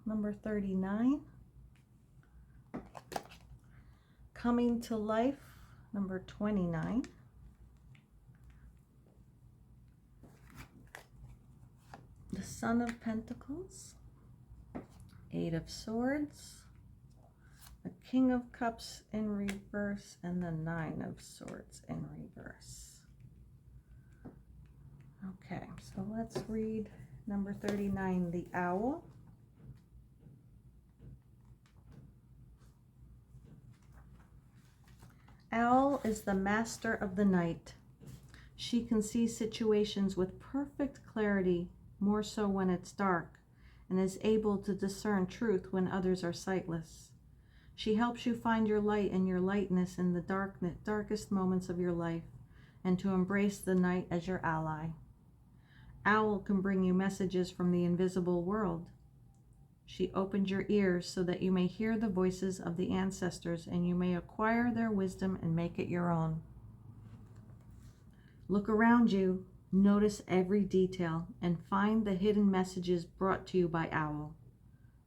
number 39, coming to life, number 29, the Son of Pentacles, 8 of Swords, the King of Cups in reverse, and the 9 of Swords in reverse. Okay, so let's read number 39, the Owl. Owl is the master of the night. She can see situations with perfect clarity, more so when it's dark, and is able to discern truth when others are sightless. She helps you find your light and your lightness in the darkest moments of your life, and to embrace the night as your ally. Owl can bring you messages from the invisible world. She opens your ears so that you may hear the voices of the ancestors, and you may acquire their wisdom and make it your own. Look around you, notice every detail, and find the hidden messages brought to you by Owl.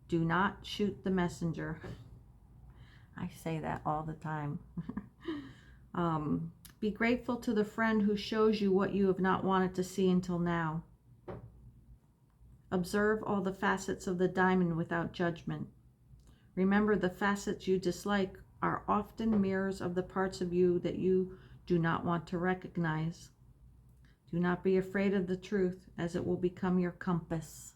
Do not shoot the messenger. I say that all the time. Be grateful to the friend who shows you what you have not wanted to see until now. Observe all the facets of the diamond without judgment. Remember, the facets you dislike are often mirrors of the parts of you that you do not want to recognize. Do not be afraid of the truth, as it will become your compass.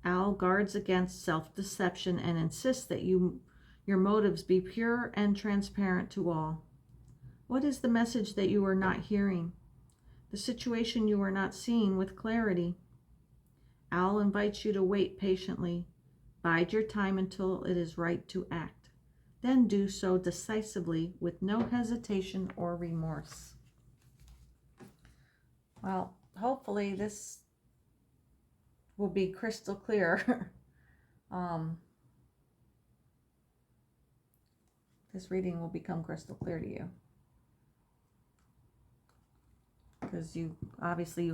Owl guards against self-deception and insists that your motives be pure and transparent to all. What is the message that you are not hearing? The situation you are not seeing with clarity? Owl invites you to wait patiently. Bide your time until it is right to act. Then do so decisively with no hesitation or remorse. Well, hopefully this will be crystal clear. This reading will become crystal clear to you. Because you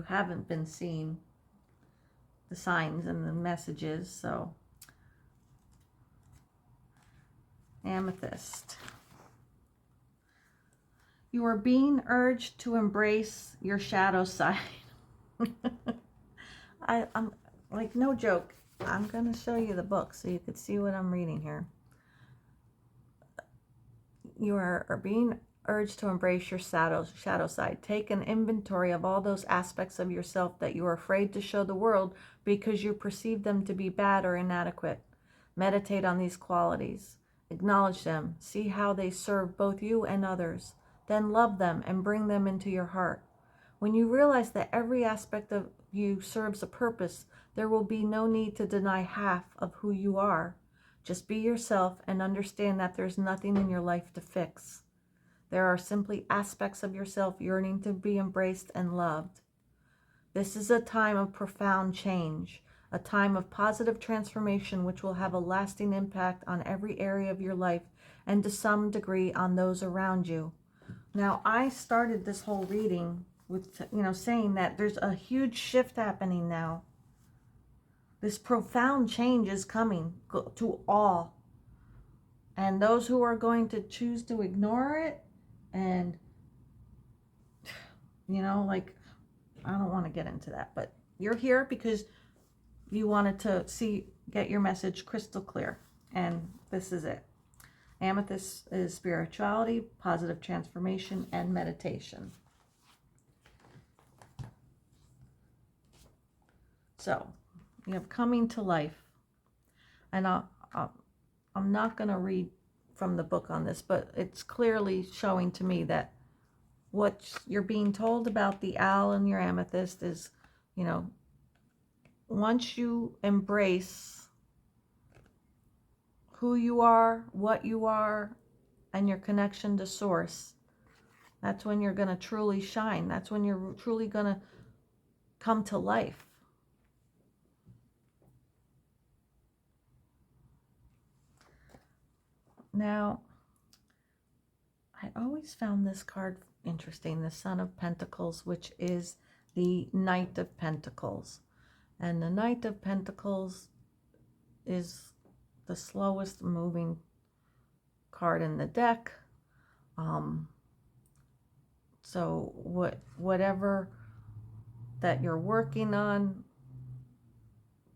haven't been seeing the signs and the messages, so Amethyst. You are being urged to embrace your shadow side. I'm like, no joke. I'm going to show you the book so you could see what I'm reading here. You are being urged to embrace your shadow side. Take an inventory of all those aspects of yourself that you are afraid to show the world because you perceive them to be bad or inadequate. Meditate on these qualities. Acknowledge them. See how they serve both you and others. Then love them and bring them into your heart. When you realize that every aspect of you serves a purpose, there will be no need to deny half of who you are. Just be yourself and understand that there's nothing in your life to fix. There are simply aspects of yourself yearning to be embraced and loved. This is a time of profound change, a time of positive transformation which will have a lasting impact on every area of your life and to some degree on those around you. Now, I started this whole reading with, saying that there's a huge shift happening now. This profound change is coming to all. And those who are going to choose to ignore it and, I don't want to get into that, but you're here because you wanted to get your message crystal clear. And this is it. Amethyst is spirituality, positive transformation, and meditation. So, you have coming to life. And I'm not going to read from the book on this, but it's clearly showing to me that what you're being told about the owl and your amethyst is, once you embrace who you are, what you are, and your connection to source, that's when you're going to truly shine. That's when you're truly going to come to life. Now, I always found this card interesting, the Son of Pentacles, which is the Knight of Pentacles. And the Knight of Pentacles is the slowest moving card in the deck. So whatever that you're working on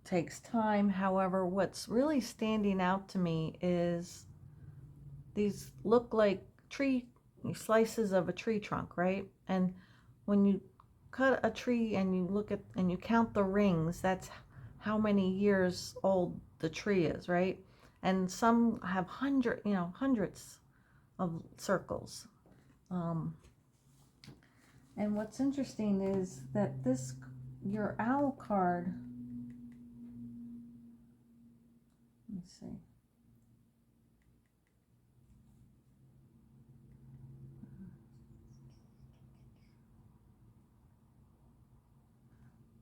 takes time. However, what's really standing out to me is these look like slices of a tree trunk, right? And when you cut a tree and you look at and you count the rings, that's how many years old the tree is, right? And some have hundreds of circles. And what's interesting is that your owl card, let's see.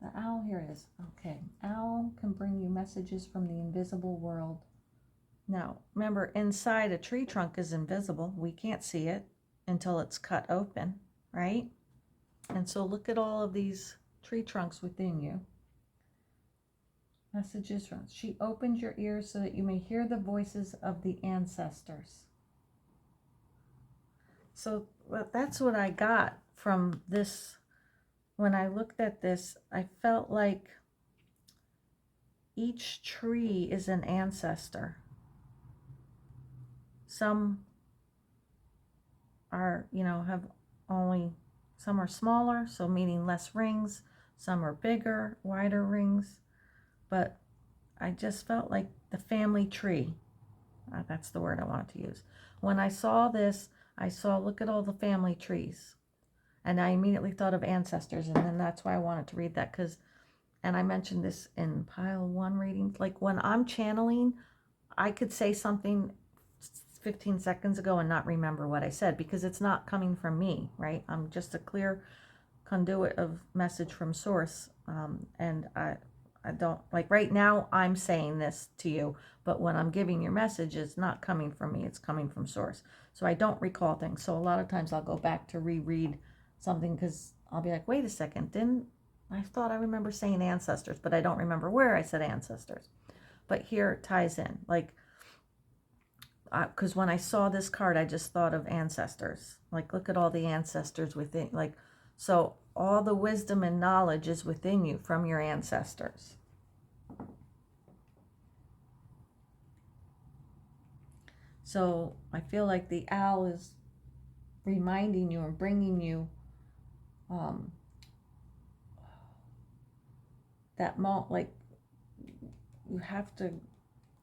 The owl, here it is. Okay, owl can bring you messages from the invisible world. Now, remember, inside a tree trunk is invisible. We can't see it until it's cut open, right? And so look at all of these tree trunks within you. Messages from, she opens your ears so that you may hear the voices of the ancestors. So that's what I got from this. When I looked at this, I felt like each tree is an ancestor. Some are, you know, have only, some are smaller, so meaning less rings. Some are bigger, wider rings. But I just felt like the family tree. That's the word I wanted to use. When I saw this, I saw, look at all the family trees. And I immediately thought of ancestors. And then that's why I wanted to read that. Because, and I mentioned this in pile 1 reading. Like when I'm channeling, I could say something 15 seconds ago and not remember what I said. Because it's not coming from me, right? I'm just a clear conduit of message from source. And I don't, like right now I'm saying this to you, but when I'm giving your message, it's not coming from me, it's coming from source. So I don't recall things. So a lot of times I'll go back to reread something because I'll be like, wait a second, I thought I remember saying ancestors, but I don't remember where I said ancestors. But here it ties in, like, because when I saw this card, I just thought of ancestors. Like, look at all the ancestors within, like, so all the wisdom and knowledge is within you from your ancestors. So I feel like the owl is reminding you and bringing you that moment, like you have to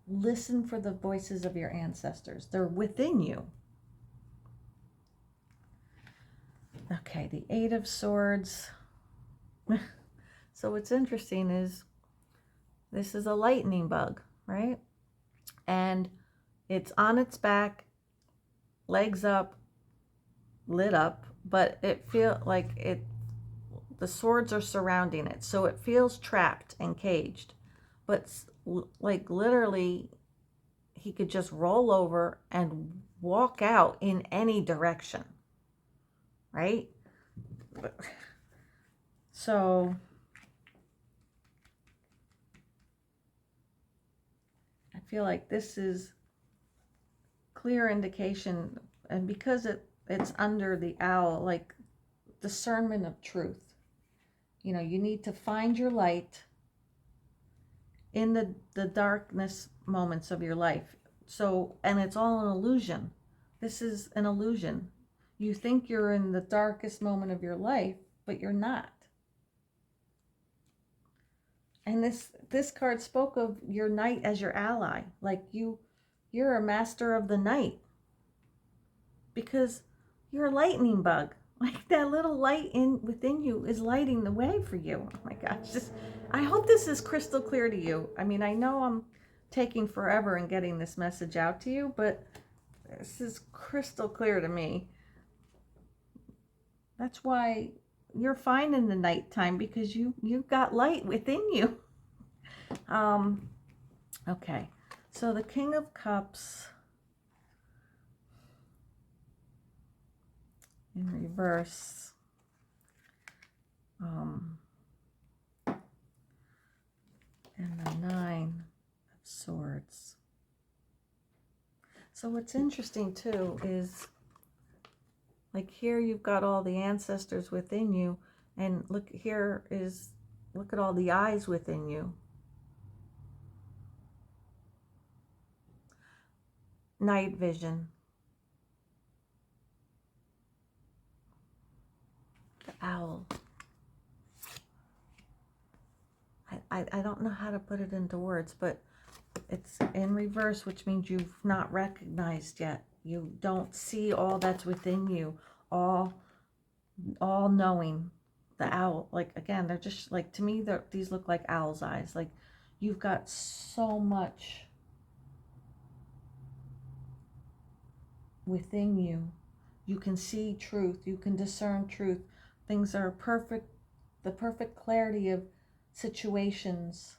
listen for the voices of your ancestors. They're within you. Okay, the 8 of Swords. So what's interesting is this is a lightning bug, right? And it's on its back, legs up, lit up, but it feels like the swords are surrounding it. So it feels trapped and caged. But like literally, he could just roll over and walk out in any direction, right? So I feel like this is clear indication, and because it's under the owl, like discernment of truth. You know, you need to find your light in the darkness moments of your life. So, and it's all an illusion. This is an illusion. You think you're in the darkest moment of your life, but you're not. And this card spoke of your night as your ally. Like you're a master of the night. Because you're a lightning bug. Like that little light within you is lighting the way for you. Oh my gosh. I hope this is crystal clear to you. I mean, I know I'm taking forever in getting this message out to you, but this is crystal clear to me. That's why you're fine in the nighttime, because you've got light within you. Okay. So the King of Cups in reverse. And the 9 of Swords. So what's interesting too is, like here you've got all the ancestors within you, and look at all the eyes within you. Night vision. The owl. I don't know how to put it into words, but it's in reverse, which means you've not recognized yet. You don't see all that's within you, all knowing. The owl, like again, they're just like, to me, these look like owl's eyes. Like you've got so much within you. You can see truth. You can discern truth. Things are perfect, the perfect clarity of situations.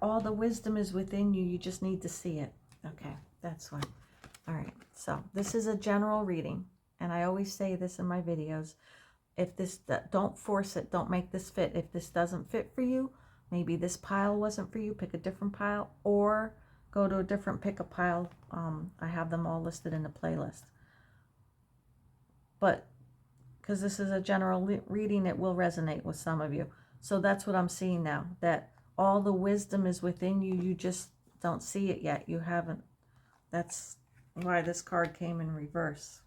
All the wisdom is within you. You just need to see it. Okay, that's why. All right, so this is a general reading, and I always say this in my videos. If this, don't force it, don't make this fit. If this doesn't fit for you, maybe this pile wasn't for you, pick a different pile, or go to a different, pick a pile. I have them all listed in the playlist. But because this is a general reading, it will resonate with some of you. So that's what I'm seeing now, that all the wisdom is within you. You just don't see it yet. You haven't. That's why this card came in reverse.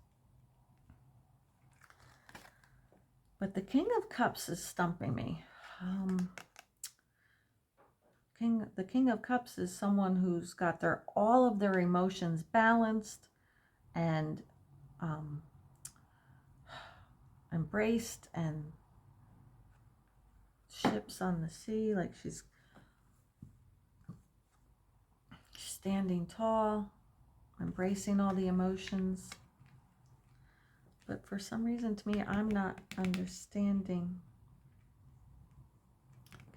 But the King of Cups is stumping me. The King of Cups is someone who's got all of their emotions balanced and embraced, and ships on the sea, like she's standing tall, embracing all the emotions. But for some reason, to me, I'm not understanding.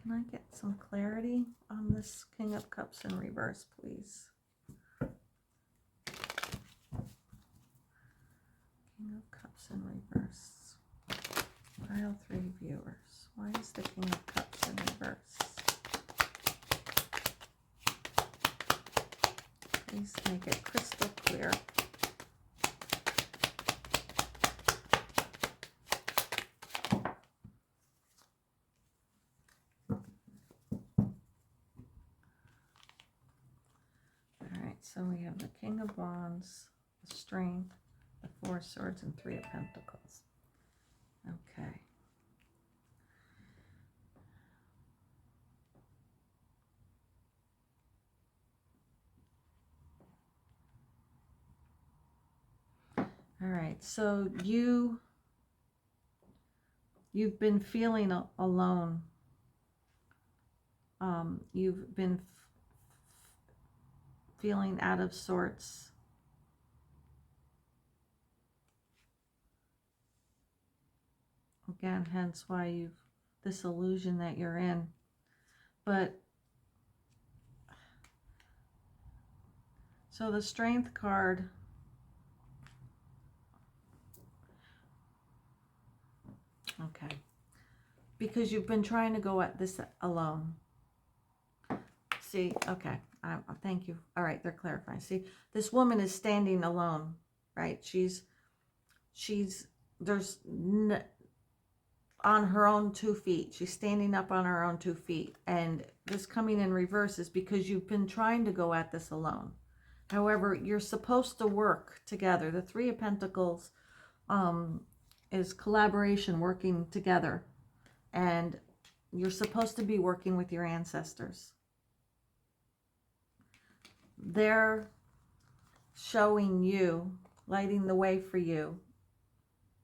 Can I get some clarity on this King of Cups in reverse, please? King of Cups in reverse. Pile 3 viewers. Why is the King of Cups in reverse? Please make it crystal clear. So we have the King of Wands, the Strength, the 4 of Swords, and 3 of Pentacles. Okay. All right. So you've been feeling alone. You've been feeling out of sorts. Again, hence why this illusion that you're in. But so the Strength card, okay, because you've been trying to go at this alone. See, okay, thank you. All right, they're clarifying. See, this woman is standing alone, right? There's on her own 2 feet. She's standing up on her own 2 feet. And this coming in reverse is because you've been trying to go at this alone. However, you're supposed to work together. The 3 of Pentacles is collaboration, working together. And you're supposed to be working with your ancestors. They're showing you, lighting the way for you,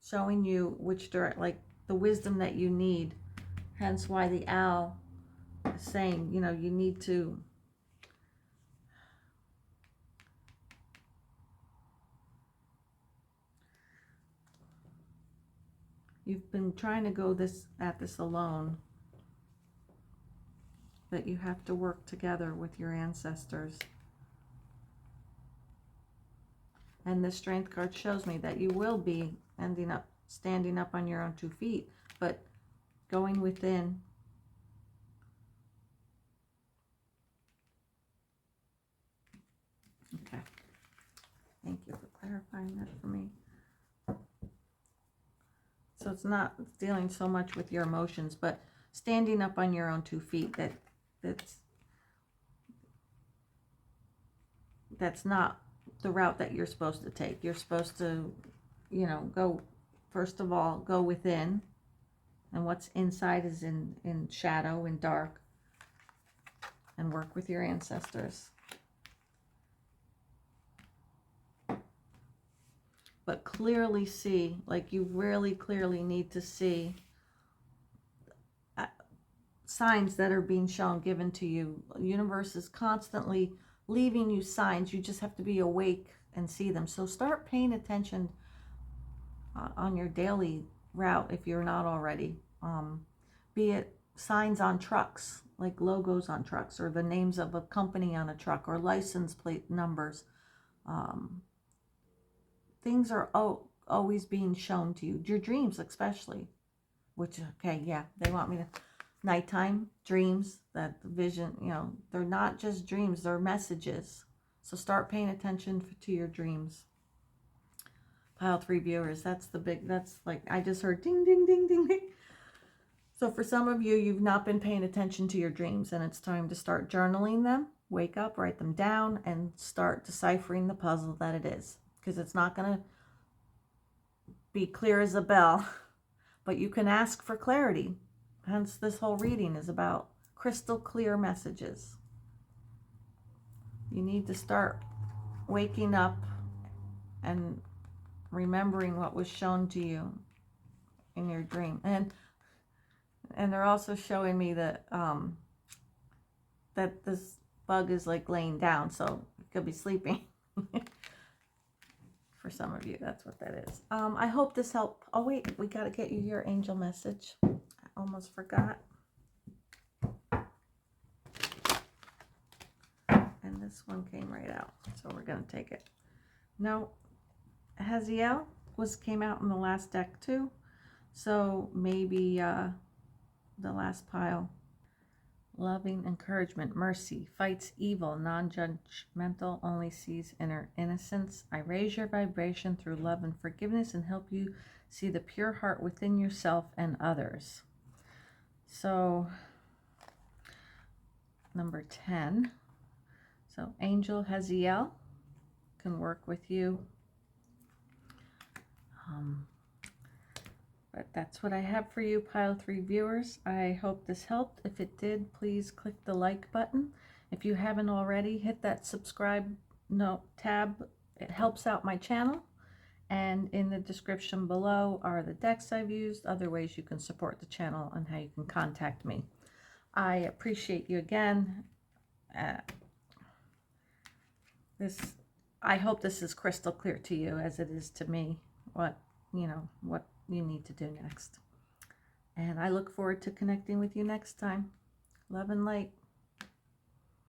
showing you which direction, like the wisdom that you need. Hence why the owl is saying, you know, you need to you've been trying to go at this alone, but you have to work together with your ancestors. And the Strength card shows me that you will be standing up on your own 2 feet, but going within. Okay. Thank you for clarifying that for me. So it's not dealing so much with your emotions, but standing up on your own 2 feet. That's not the route that you're supposed to take. You're supposed to, you know, go, first of all, go within, and what's inside is in shadow, in dark, and work with your ancestors. But clearly see, like you really clearly need to see signs that are being shown, given to you. The universe is constantly leaving you signs. You just have to be awake and see them. So start paying attention on your daily route if you're not already. Be it signs on trucks, like logos on trucks, or the names of a company on a truck, or license plate numbers. things are always being shown to you. Your dreams especially. Which, okay, yeah, they want me to... Nighttime dreams, that vision, you know, they're not just dreams, they're messages. So start paying attention to your dreams. Pile 3 viewers, that's like, I just heard ding, ding, ding, ding, ding. So for some of you, you've not been paying attention to your dreams, and it's time to start journaling them. Wake up, write them down, and start deciphering the puzzle that it is. Because it's not going to be clear as a bell, but you can ask for clarity. Hence, this whole reading is about crystal clear messages. You need to start waking up and remembering what was shown to you in your dream. And they're also showing me that that this bug is like laying down, so it could be sleeping. For some of you, that's what that is. I hope this helped. Oh wait, we got to get you your angel message. I almost forgot. And this one came right out, so we're going to take it. No, Haziel came out in the last deck too, so maybe the last pile. Loving encouragement, mercy, fights evil, non-judgmental, only sees inner innocence. I raise your vibration through love and forgiveness and help you see the pure heart within yourself and others. So, number 10. So, Angel Haziel can work with you. But that's what I have for you, Pile 3 viewers. I hope this helped. If it did, please click the like button. If you haven't already, hit that subscribe tab. It helps out my channel. And in the description below are the decks I've used, other ways you can support the channel, and how you can contact me. I appreciate you again. I hope this is crystal clear to you as it is to me, what you need to do next. And I look forward to connecting with you next time. Love and light.